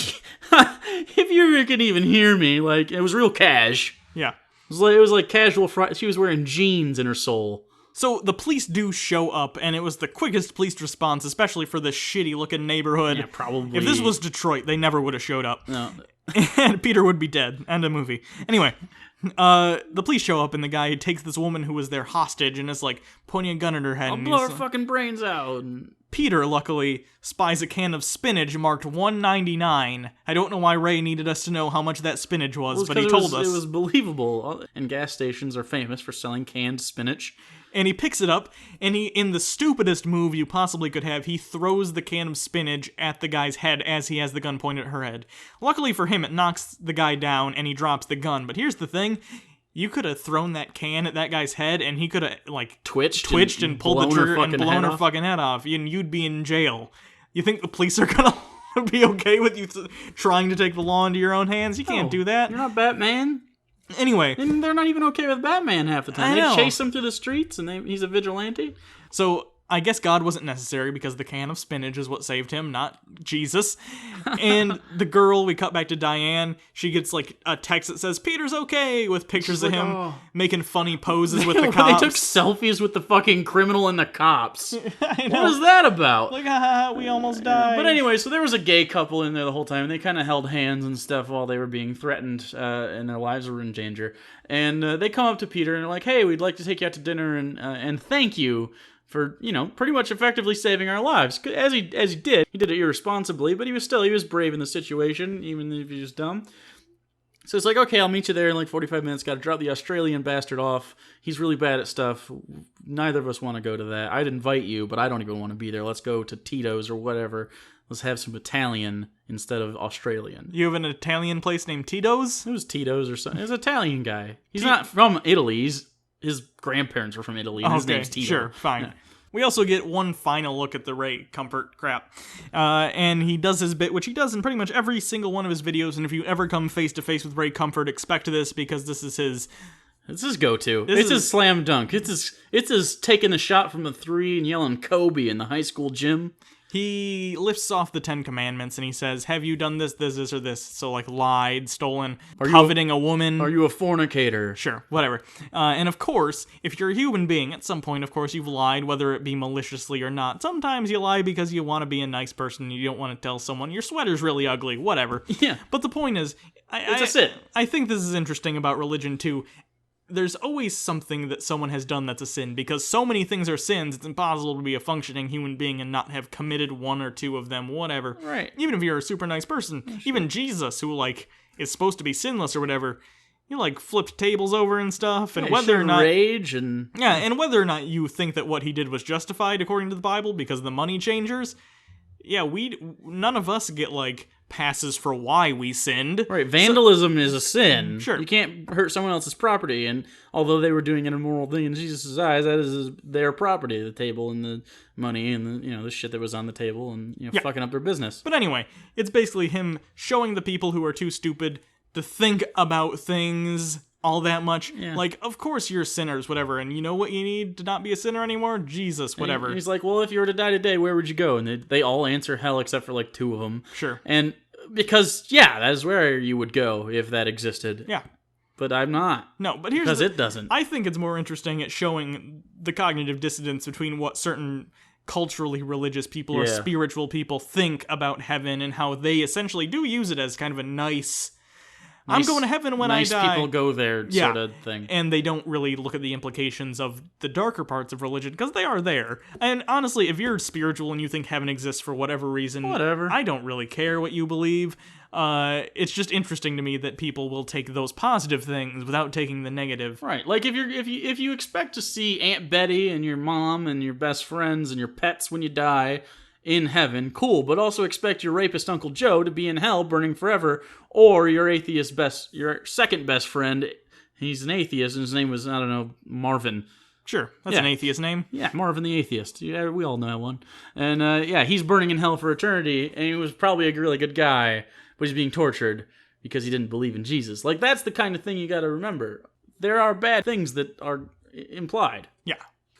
even hear me, like, it was real cash. Yeah. It was like casual she was wearing jeans in her soul. So the police do show up, and it was the quickest police response, especially for this shitty-looking neighborhood. Yeah, probably. If this was Detroit, they never would have showed up. No. And Peter would be dead. End of movie. Anyway, the police show up, and the guy takes this woman who was their hostage and is, like, pointing a gun at her head. I'll blow her fucking brains out. Peter, luckily, spies a can of spinach marked $1.99. I don't know why Ray needed us to know how much that spinach was, but he told us. It was believable. And gas stations are famous for selling canned spinach. And he picks it up, and he, in the stupidest move you possibly could have, he throws the can of spinach at the guy's head as he has the gun pointed at her head. Luckily for him, it knocks the guy down, and he drops the gun. But here's the thing. You could have thrown that can at that guy's head, and he could have, like, twitched and pulled the trigger and blown her fucking head off, and you'd be in jail. You think the police are gonna be okay with you trying to take the law into your own hands? You can't do that. You're not Batman. Anyway. And they're not even okay with Batman half the time. They chase him through the streets, and he's a vigilante. So, I guess God wasn't necessary because the can of spinach is what saved him, not Jesus. And the girl, we cut back to Diane, she gets like a text that says, Peter's okay, with pictures of him making funny poses with the cops. They took selfies with the fucking criminal and the cops. I know. What was that about? Like, we almost died. But anyway, so there was a gay couple in there the whole time, and they kind of held hands and stuff while they were being threatened, and their lives were in danger. And they come up to Peter and they're like, hey, we'd like to take you out to dinner and thank you for, pretty much effectively saving our lives. As he did. He did it irresponsibly, but he was brave in the situation, even if he was dumb. So it's like, okay, I'll meet you there in like 45 minutes. Got to drop the Australian bastard off. He's really bad at stuff. Neither of us want to go to that. I'd invite you, but I don't even want to be there. Let's go to Tito's or whatever. Let's have some Italian instead of Australian. You have an Italian place named Tito's? It was Tito's or something. It was an Italian guy. He's not from Italy. His grandparents were from Italy, and his name's Tito. Sure, fine. Yeah. We also get one final look at the Ray Comfort crap. And he does his bit, which he does in pretty much every single one of his videos, and if you ever come face-to-face with Ray Comfort, expect this, because this is his... It's his go-to. It's his slam dunk. It's his taking the shot from the three and yelling Kobe in the high school gym. He lifts off the 10 Commandments and he says, have you done this, or this? So, like, lied, stolen, coveting a woman. Are you a fornicator? Sure, whatever. And, of course, if you're a human being, at some point, of course, you've lied, whether it be maliciously or not. Sometimes you lie because you want to be a nice person and you don't want to tell someone your sweater's really ugly, whatever. Yeah. But the point is, it's a sin. I think this is interesting about religion, too. There's always something that someone has done that's a sin, because so many things are sins, it's impossible to be a functioning human being and not have committed one or two of them, whatever. Right. Even if you're a super nice person. Yeah, sure. Even Jesus, who, like, is supposed to be sinless or whatever, he, like, flipped tables over and stuff, and whether or not... rage and... Yeah, and whether or not you think that what he did was justified according to the Bible because of the money changers, yeah, none of us get, like... passes for why we sinned. Right, vandalism is a sin. Sure. You can't hurt someone else's property, and although they were doing an immoral thing in Jesus' eyes, that is their property, the table and the money and the shit that was on the table and fucking up their business. But anyway, it's basically him showing the people who are too stupid to think about things all that much. Yeah. Like, of course you're sinners, whatever, and you know what you need to not be a sinner anymore? Jesus, whatever. And he's like, well, if you were to die today, where would you go? And they all answer hell except for like two of them. Sure. And because, yeah, that is where you would go if that existed. Yeah. But I'm not. No, but here's because it doesn't. I think it's more interesting at showing the cognitive dissonance between what certain culturally religious people or spiritual people think about heaven and how they essentially do use it as kind of a nice I'm going to heaven when I die. Nice people go there sort of thing. And they don't really look at the implications of the darker parts of religion, because they are there. And honestly, if you're spiritual and you think heaven exists for whatever reason, I don't really care what you believe. It's just interesting to me that people will take those positive things without taking the negative. Right. Like if you expect to see Aunt Betty and your mom and your best friends and your pets when you die in heaven, cool, but also expect your rapist Uncle Joe to be in hell burning forever, or your your second best friend, he's an atheist, and his name was, I don't know, Marvin. Sure, that's an atheist name. Yeah, Marvin the Atheist. Yeah, we all know that one. And he's burning in hell for eternity, and he was probably a really good guy, but he's being tortured because he didn't believe in Jesus. Like, that's the kind of thing you gotta remember. There are bad things that are implied. Yeah.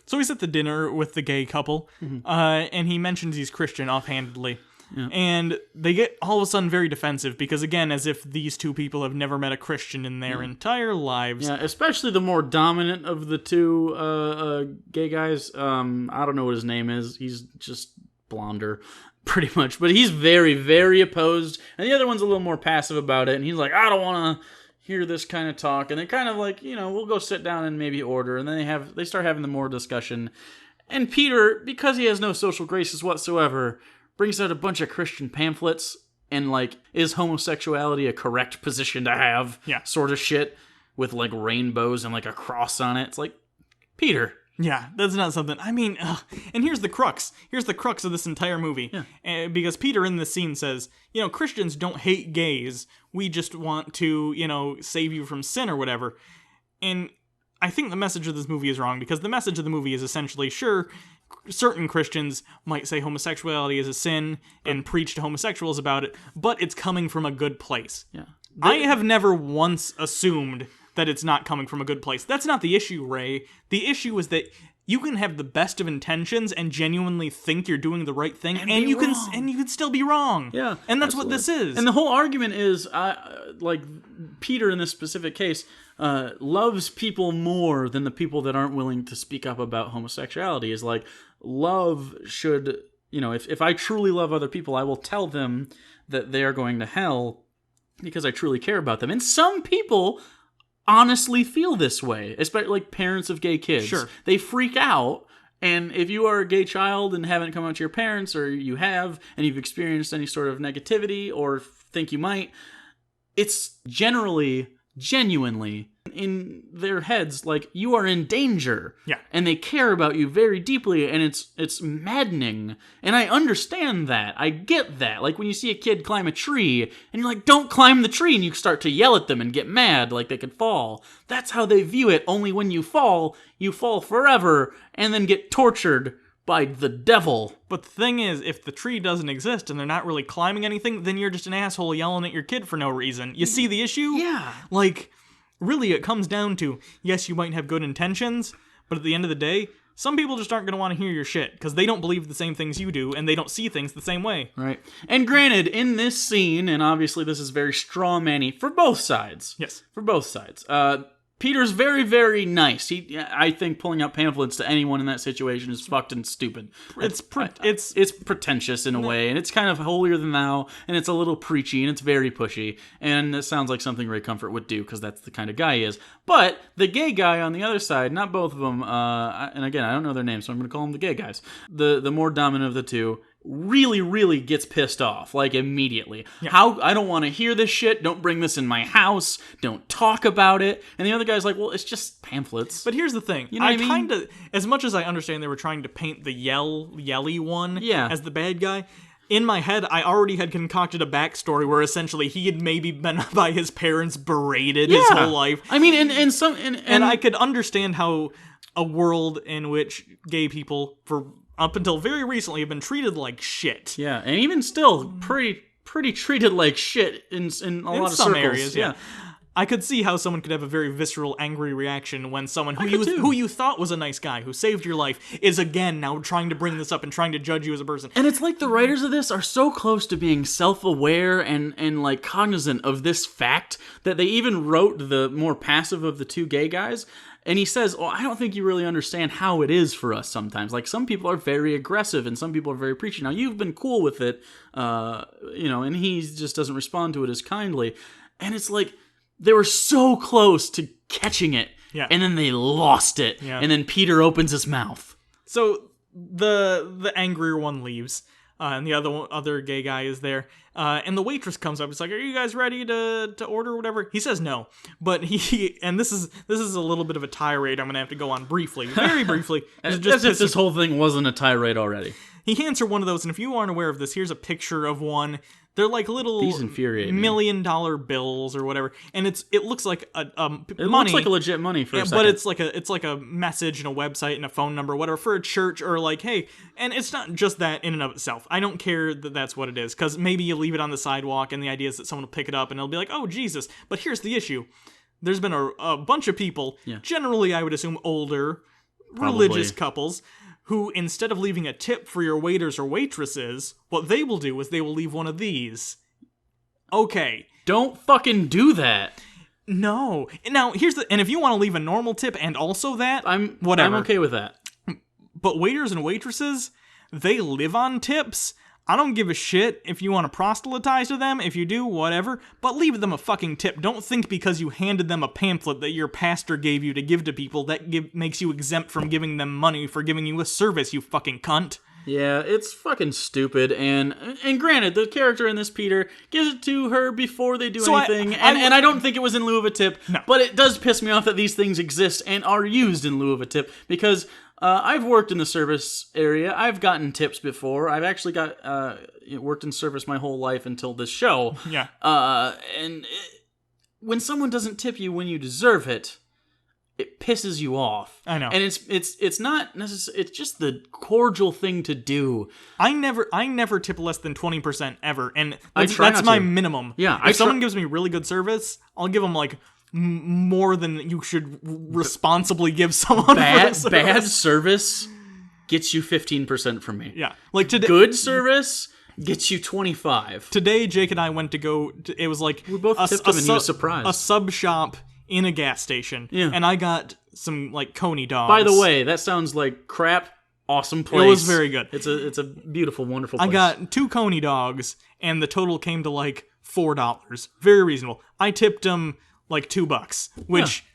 So he's at the dinner with the gay couple, and he mentions he's Christian offhandedly. Yeah. And they get all of a sudden very defensive, because again, as if these two people have never met a Christian in their entire lives. Yeah, especially the more dominant of the two gay guys. I don't know what his name is. He's just blonder, pretty much. But he's very, very opposed. And the other one's a little more passive about it. And he's like, I don't want to hear this kind of talk. And they're kind of like, we'll go sit down and maybe order. And then they start having the more discussion. And Peter, because he has no social graces whatsoever, brings out a bunch of Christian pamphlets and, like, is homosexuality a correct position to have? Yeah. Sort of shit with, like, rainbows and, like, a cross on it. It's like, Peter. Yeah, that's not something. I mean, and here's the crux. Here's the crux of this entire movie. Yeah. Because Peter in this scene says, Christians don't hate gays. We just want to, save you from sin or whatever. And I think the message of this movie is wrong, because the message of the movie is essentially, sure, certain Christians might say homosexuality is a sin and preach to homosexuals about it, but it's coming from a good place. Yeah. I have never once assumed that it's not coming from a good place. That's not the issue, Ray. The issue is that you can have the best of intentions and genuinely think you're doing the right thing, and you can still be wrong. Yeah, and that's absolutely. what this is. And the whole argument is, like, Peter in this specific case loves people more than the people that aren't willing to speak up about homosexuality. Is like, love should, if I truly love other people, I will tell them that they are going to hell because I truly care about them. And some people honestly feel this way, especially like parents of gay kids. Sure. They freak out, and if you are a gay child and haven't come out to your parents, or you have, and you've experienced any sort of negativity or think you might, it's genuinely in their heads like you are in danger. Yeah. And they care about you very deeply, and it's maddening. And I understand that. I get that. Like when you see a kid climb a tree and you're like, don't climb the tree, and you start to yell at them and get mad like they could fall. That's how they view it. Only when you fall forever and then get tortured by the devil. But the thing is, if the tree doesn't exist and they're not really climbing anything, then you're just an asshole yelling at your kid for no reason. You see the issue? Yeah. Like, really, it comes down to, yes, you might have good intentions, but at the end of the day, some people just aren't going to want to hear your shit, because they don't believe the same things you do, and they don't see things the same way. Right. And granted, in this scene, and obviously this is very straw-man-y for both sides. Yes. For both sides. Peter's very, very nice. I think pulling out pamphlets to anyone in that situation is fucking stupid. It's pretentious in a way, and it's kind of holier than thou, and it's a little preachy, and it's very pushy, and it sounds like something Ray Comfort would do, because that's the kind of guy he is. But the gay guy on the other side, not both of them, and again, I don't know their names, so I'm going to call them the gay guys. The more dominant of the two really, really gets pissed off, like, immediately. Yeah. How? I don't want to hear this shit. Don't bring this in my house. Don't talk about it. And the other guy's like, well, it's just pamphlets. But here's the thing. You know what I mean? Kind of, as much as I understand they were trying to paint the yelly one as the bad guy, in my head, I already had concocted a backstory where essentially he had maybe been by his parents berated his whole life. I mean, and I could understand how a world in which gay people, for up until very recently, have been treated like shit. Yeah, and even still, pretty treated like shit in a lot of some circles. Areas, yeah. I could see how someone could have a very visceral, angry reaction when someone who you thought was a nice guy, who saved your life, is again now trying to bring this up and trying to judge you as a person. And it's like the writers of this are so close to being self-aware and like cognizant of this fact that they even wrote the more passive of the two gay guys. And he says, oh, I don't think you really understand how it is for us sometimes. Like, some people are very aggressive and some people are very preachy. Now, you've been cool with it, and he just doesn't respond to it as kindly. And it's like, they were so close to catching it, and then they lost it, and then Peter opens his mouth. So the angrier one leaves, and the other gay guy is there, and the waitress comes up. It's like, "Are you guys ready to order or whatever?" He says no, but and this is a little bit of a tirade I'm gonna have to go on briefly, very briefly. As if this whole thing wasn't a tirade already. He hands her one of those, and if you aren't aware of this, here's a picture of one. They're like little $1 million bills or whatever, and it looks like it money. Looks like a legit money for a second. But it's like a message and a website and a phone number, whatever, for a church, or like, hey, and it's not just that in and of itself. I don't care that that's what it is, because maybe you leave it on the sidewalk, and the idea is that someone will pick it up and they'll be like, oh Jesus. But here's the issue: there's been a bunch of people, generally I would assume older, religious couples, who, instead of leaving a tip for your waiters or waitresses, what they will do is they will leave one of these. Okay. Don't fucking do that. No. Now, and if you want to leave a normal tip and also that, whatever. I'm okay with that. But waiters and waitresses, they live on tips. I don't give a shit if you want to proselytize to them. If you do, whatever. But leave them a fucking tip. Don't think because you handed them a pamphlet that your pastor gave you to give to people that makes you exempt from giving them money for giving you a service, you fucking cunt. Yeah, it's fucking stupid, and granted, the character in this, Peter, gives it to her before they do anything, and I don't think it was in lieu of a tip, no. But it does piss me off that these things exist and are used in lieu of a tip, because I've worked in the service area, I've gotten tips before, I've actually worked in service my whole life until this show, yeah. When someone doesn't tip you when you deserve it, it pisses you off. I know. And it's not necessarily, it's just the cordial thing to do. I never tip less than 20% ever, and that's my minimum. Yeah. If someone gives me really good service, I'll give them like more than you should responsibly give someone. Bad service gets you 15% from me. Yeah. Like today, good service gets you 25. Today, Jake and I went to go, it was like we both tipped him and he was surprised. A sub shop in a gas station, and I got some like Coney dogs. By the way, that sounds like crap. Awesome place. It was very good. It's a beautiful, wonderful place. I got 2 Coney dogs, and the total came to like $4. Very reasonable. I tipped him like $2, which,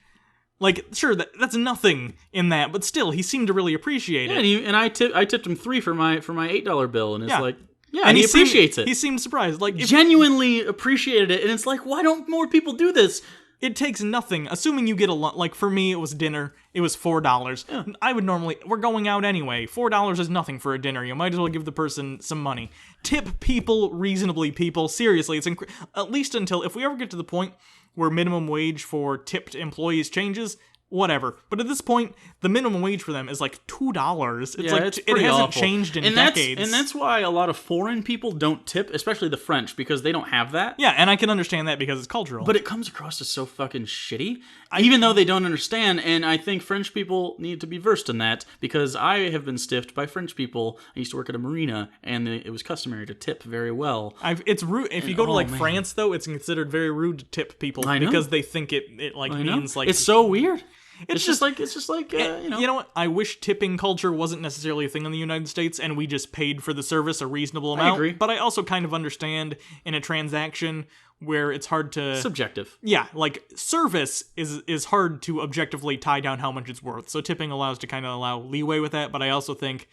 like, sure, that's nothing in that, but still, he seemed to really appreciate it. And I tipped him $3 for my $8 bill, and it's like. Yeah, and he appreciates it. He seemed surprised. Like genuinely appreciated it, and it's like, why don't more people do this? It takes nothing. Assuming you get a lunch, like for me, it was dinner. It was $4. Yeah. I would normally, we're going out anyway. $4 is nothing for a dinner. You might as well give the person some money. Tip people reasonably, people. Seriously, it's at least until, if we ever get to the point where minimum wage for tipped employees changes, whatever. But at this point, the minimum wage for them is like $2. It's it hasn't awful. changed in decades. decades. And that's why a lot of foreign people don't tip, especially the French, because they don't have that. Yeah, and I can understand that because it's cultural. But it comes across as so fucking shitty, even though they don't understand, and I think French people need to be versed in that, because I have been stiffed by French people. I used to work at a marina, and it was customary to tip very well. It's rude. If you go to France, though, it's considered very rude to tip people because they think it means like... It's so weird. It's just like you know. You know what? I wish tipping culture wasn't necessarily a thing in the United States, and we just paid for the service a reasonable amount. I agree. But I also kind of understand in a transaction where it's hard to subjective. Yeah, like service is hard to objectively tie down how much it's worth. So tipping allows to kind of allow leeway with that. But I also think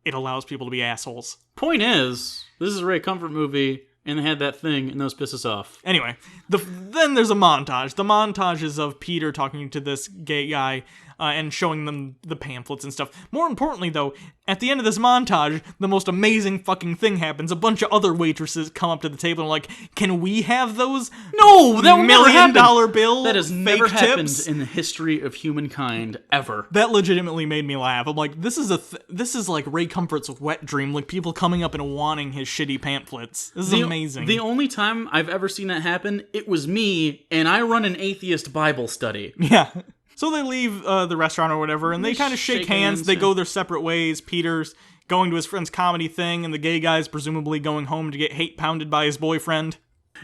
it allows people to be assholes. Point is, this is a Ray Comfort movie. And they had that thing, and those piss us off. Anyway, then there's a montage. The montage is of Peter talking to this gay guy and showing them the pamphlets and stuff. More importantly, though, at the end of this montage, the most amazing fucking thing happens. A bunch of other waitresses come up to the table and are like, can we have those No, that $1 million bill that has fake never happened tips? in the history of humankind, ever. That legitimately made me laugh. I'm like, this is like Ray Comfort's wet dream, like people coming up and wanting his shitty pamphlets. This is amazing. The only time I've ever seen that happen, it was me, and I run an atheist Bible study. Yeah. So they leave the restaurant or whatever, and they kind of shake hands. They go their separate ways. Peter's going to his friend's comedy thing, and the gay guy's presumably going home to get hate pounded by his boyfriend.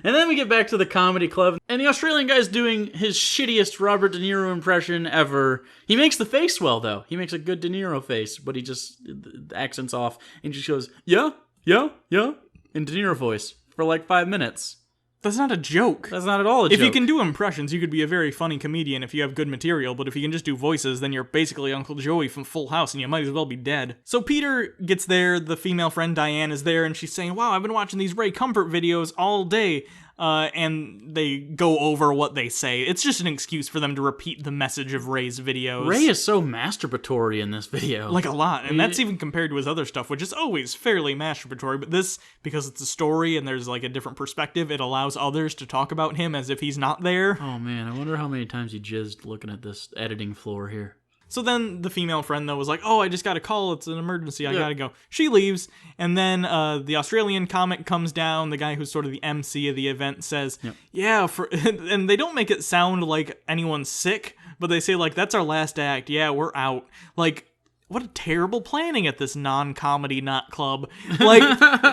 And then we get back to the comedy club, and the Australian guy's doing his shittiest Robert De Niro impression ever. He makes the face well, though. He makes a good De Niro face, but the accent's off, and he just goes, yeah, in De Niro voice for like 5 minutes. That's not a joke. That's not at all a joke. If you can do impressions, you could be a very funny comedian if you have good material, but if you can just do voices, then you're basically Uncle Joey from Full House, and you might as well be dead. So Peter gets there, the female friend Diane is there, and she's saying, wow, I've been watching these Ray Comfort videos all day. And they go over what they say. It's just an excuse for them to repeat the message of Ray's videos. Ray is so masturbatory in this video. Like a lot. And that's even compared to his other stuff, which is always fairly masturbatory. But this, because it's a story and there's like a different perspective, it allows others to talk about him as if he's not there. Oh man, I wonder how many times he jizzed looking at this editing floor here. So then the female friend, though, was like, oh, I just got a call. It's an emergency. I gotta go. She leaves. And then the Australian comic comes down. The guy who's sort of the MC of the event says, and they don't make it sound like anyone's sick, but they say, like, that's our last act. Yeah, we're out. Like, what a terrible planning at this non-comedy not club. Like,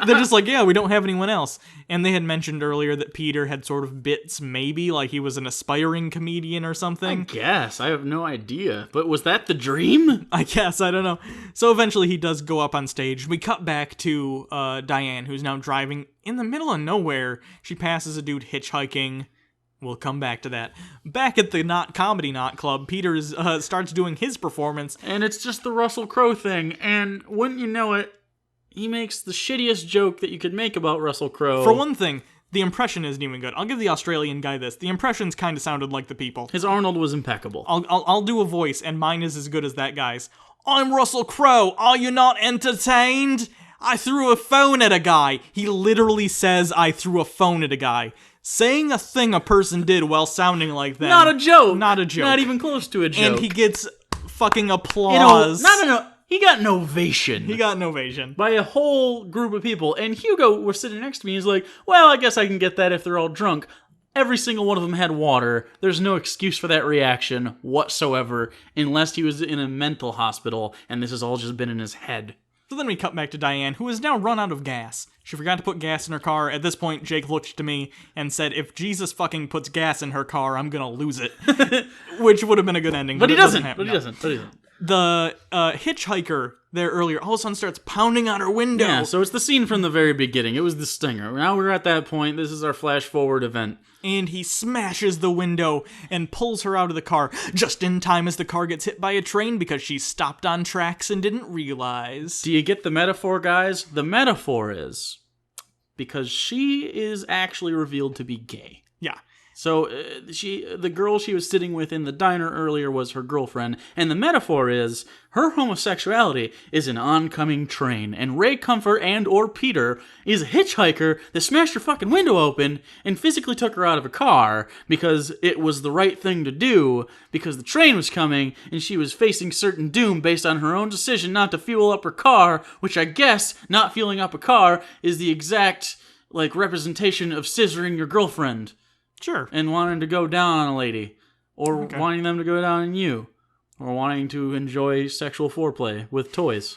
they're just like, yeah, we don't have anyone else. And they had mentioned earlier that Peter had sort of bits, maybe, like he was an aspiring comedian or something. I guess. I have no idea. But was that the dream? I guess. I don't know. So eventually he does go up on stage. We cut back to Diane, who's now driving in the middle of nowhere. She passes a dude hitchhiking. We'll come back to that. Back at the Not Comedy Not Club, Peter starts doing his performance. And it's just the Russell Crowe thing. And wouldn't you know it, he makes the shittiest joke that you could make about Russell Crowe. For one thing, the impression isn't even good. I'll give the Australian guy this. The impressions kind of sounded like the people. His Arnold was impeccable. I'll do a voice, and mine is as good as that guy's. I'm Russell Crowe. Are you not entertained? I threw a phone at a guy. He literally says I threw a phone at a guy. Saying a thing a person did while sounding like that. Not a joke. Not a joke. Not even close to a joke. And he gets fucking applause. He got an ovation. He got an ovation. By a whole group of people. And Hugo was sitting next to me. He's like, well, I guess I can get that if they're all drunk. Every single one of them had water. There's no excuse for that reaction whatsoever, unless he was in a mental hospital and this has all just been in his head. So then we cut back to Diane, who has now run out of gas. She forgot to put gas in her car. At this point, Jake looked to me and said, if Jesus fucking puts gas in her car, I'm gonna lose it. Which would have been a good ending. But he doesn't. The hitchhiker there earlier all of a sudden starts pounding on her window. Yeah, so it's the scene from the very beginning. It was the stinger. Now we're at that point. This is our flash forward event. And he smashes the window and pulls her out of the car just in time as the car gets hit by a train because she stopped on tracks and didn't realize. Do you get the metaphor, guys? The metaphor is because she is actually revealed to be gay. Yeah. So the girl she was sitting with in the diner earlier was her girlfriend, and the metaphor is her homosexuality is an oncoming train, and Ray Comfort and or Peter is a hitchhiker that smashed her fucking window open and physically took her out of a car because it was the right thing to do because the train was coming and she was facing certain doom based on her own decision not to fuel up her car, which I guess not fueling up a car is the exact representation of scissoring your girlfriend. Sure. And wanting to go down on a lady. Or wanting them to go down on you. Or wanting to enjoy sexual foreplay with toys.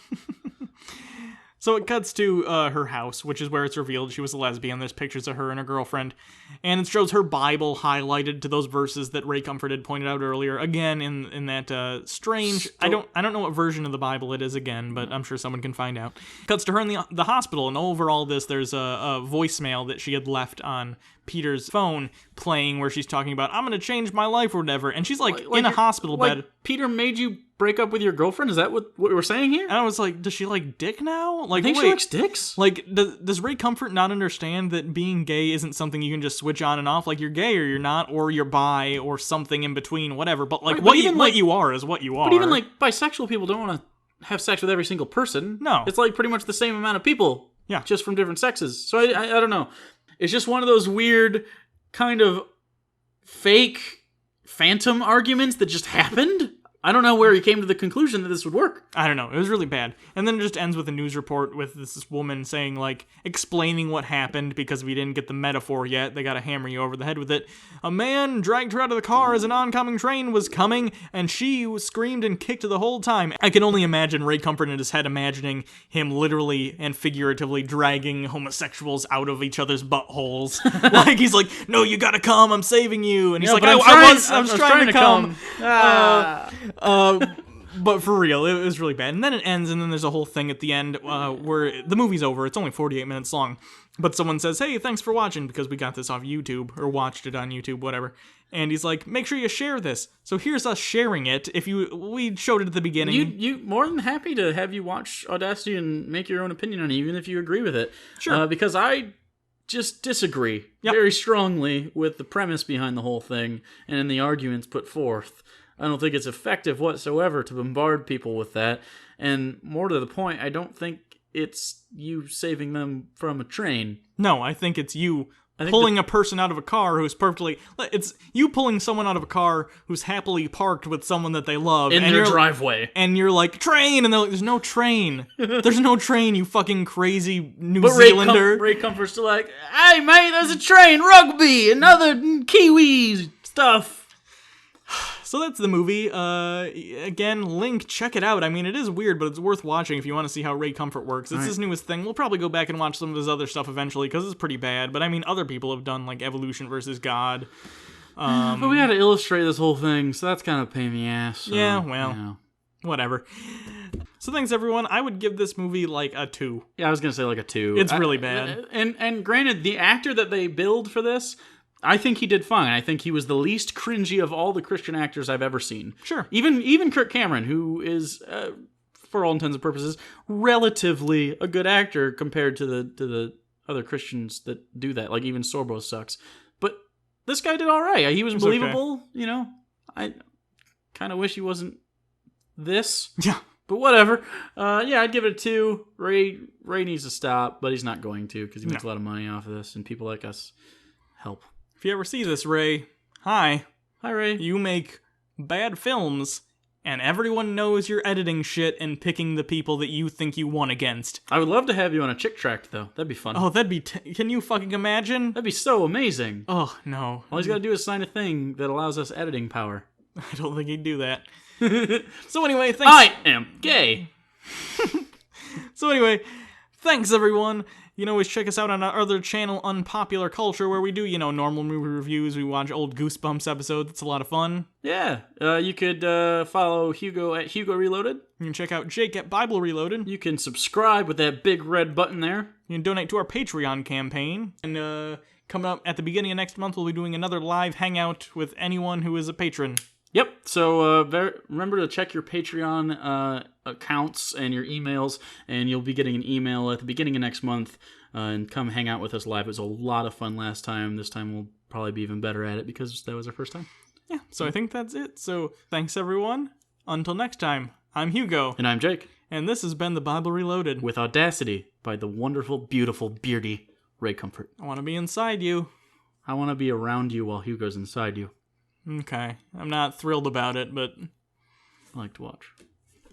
So it cuts to her house, which is where it's revealed she was a lesbian. There's pictures of her and her girlfriend. And it shows her Bible highlighted to those verses that Ray Comfort had pointed out earlier. Again, in that strange... I don't know what version of the Bible it is again, but I'm sure someone can find out. Cuts to her in the hospital, and over all this, there's a voicemail that she had left on Peter's phone playing where she's talking about, I'm going to change my life or whatever. And she's in a hospital bed. Peter made you break up with your girlfriend? Is that what we're saying here? And I was like, does she like dick now? I think she likes dicks. Does Ray Comfort not understand that being gay isn't something you can just switch on and off? Like, you're gay or you're not, or you're bi, or something in between, whatever. But what you are is what you are. But even bisexual people don't want to have sex with every single person. No. It's pretty much the same amount of people. Yeah. Just from different sexes. So I don't know. It's just one of those weird kind of fake phantom arguments that just happened. I don't know where he came to the conclusion that this would work. I don't know. It was really bad. And then it just ends with a news report with this woman saying, explaining what happened because we didn't get the metaphor yet. They got to hammer you over the head with it. A man dragged her out of the car as an oncoming train was coming, and she screamed and kicked the whole time. I can only imagine Ray Comfort in his head imagining him literally and figuratively dragging homosexuals out of each other's buttholes. He's like, no, you gotta come, I'm saving you. And he's I was trying to come. But for real, it was really bad. And then it ends, and then there's a whole thing at the end where the movie's over. It's only 48 minutes long. But someone says, hey, thanks for watching, because we got this off YouTube, or watched it on YouTube, whatever. And he's like, make sure you share this. So here's us sharing it. We showed it at the beginning. You more than happy to have you watch Audacity and make your own opinion on it, even if you agree with it. Sure. Because I just disagree very strongly with the premise behind the whole thing, and in the arguments put forth. I don't think it's effective whatsoever to bombard people with that. And more to the point, I don't think it's you saving them from a train. No, I think it's you pulling a person out of a car who's perfectly... It's you pulling someone out of a car who's happily parked with someone that they love. In their driveway. And you're like, train! And they're like, there's no train. There's no train, you fucking crazy New Zealander. Ray Comfort's still like, hey, mate, there's a train, rugby, and other Kiwi stuff. So that's the movie. Again, Link, check it out. I mean, it is weird, but it's worth watching if you want to see how Ray Comfort works. It's his newest thing. We'll probably go back and watch some of his other stuff eventually, because it's pretty bad. But I mean, other people have done, like, Evolution versus God. But we had to illustrate this whole thing, so that's kind of a pain in the ass. So, yeah, well, whatever. So thanks, everyone. I would give this movie, like, a 2. Yeah, I was going to say, like, a 2. It's really bad. And granted, the actor that they billed for this, I think he did fine. I think he was the least cringy of all the Christian actors I've ever seen. Sure. Even Kirk Cameron, who is, for all intents and purposes, relatively a good actor compared to the other Christians that do that. Like, even Sorbo sucks. But this guy did all right. He was believable, you know. I kind of wish he wasn't this. Yeah. But whatever. Yeah, I'd give it a 2. Ray needs to stop, but he's not going to, because he makes a lot of money off of this, and people like us help. If you ever see this, Ray, hi. Hi, Ray. You make bad films, and everyone knows you're editing shit and picking the people that you think you won against. I would love to have you on a Chick Tract, though. That'd be fun. Oh, that'd be... Can you fucking imagine? That'd be so amazing. Oh, no. All he's got to do is sign a thing that allows us editing power. I don't think he'd do that. So anyway, thanks... I am gay! So anyway, thanks, everyone. You can always check us out on our other channel, Unpopular Culture, where we do, normal movie reviews. We watch old Goosebumps episodes. It's a lot of fun. Yeah. You could follow Hugo at Hugo Reloaded. You can check out Jake at Bible Reloaded. You can subscribe with that big red button there. You can donate to our Patreon campaign. And coming up at the beginning of next month, we'll be doing another live hangout with anyone who is a patron. Yep, so remember to check your Patreon accounts and your emails, and you'll be getting an email at the beginning of next month, and come hang out with us live. It was a lot of fun last time. This time we'll probably be even better at it, because that was our first time. Yeah, so I think that's it. So thanks, everyone. Until next time, I'm Hugo. And I'm Jake. And this has been The Bible Reloaded. With Audacity by the wonderful, beautiful, beardy Ray Comfort. I want to be inside you. I want to be around you while Hugo's inside you. Okay. I'm not thrilled about it, but... I like to watch.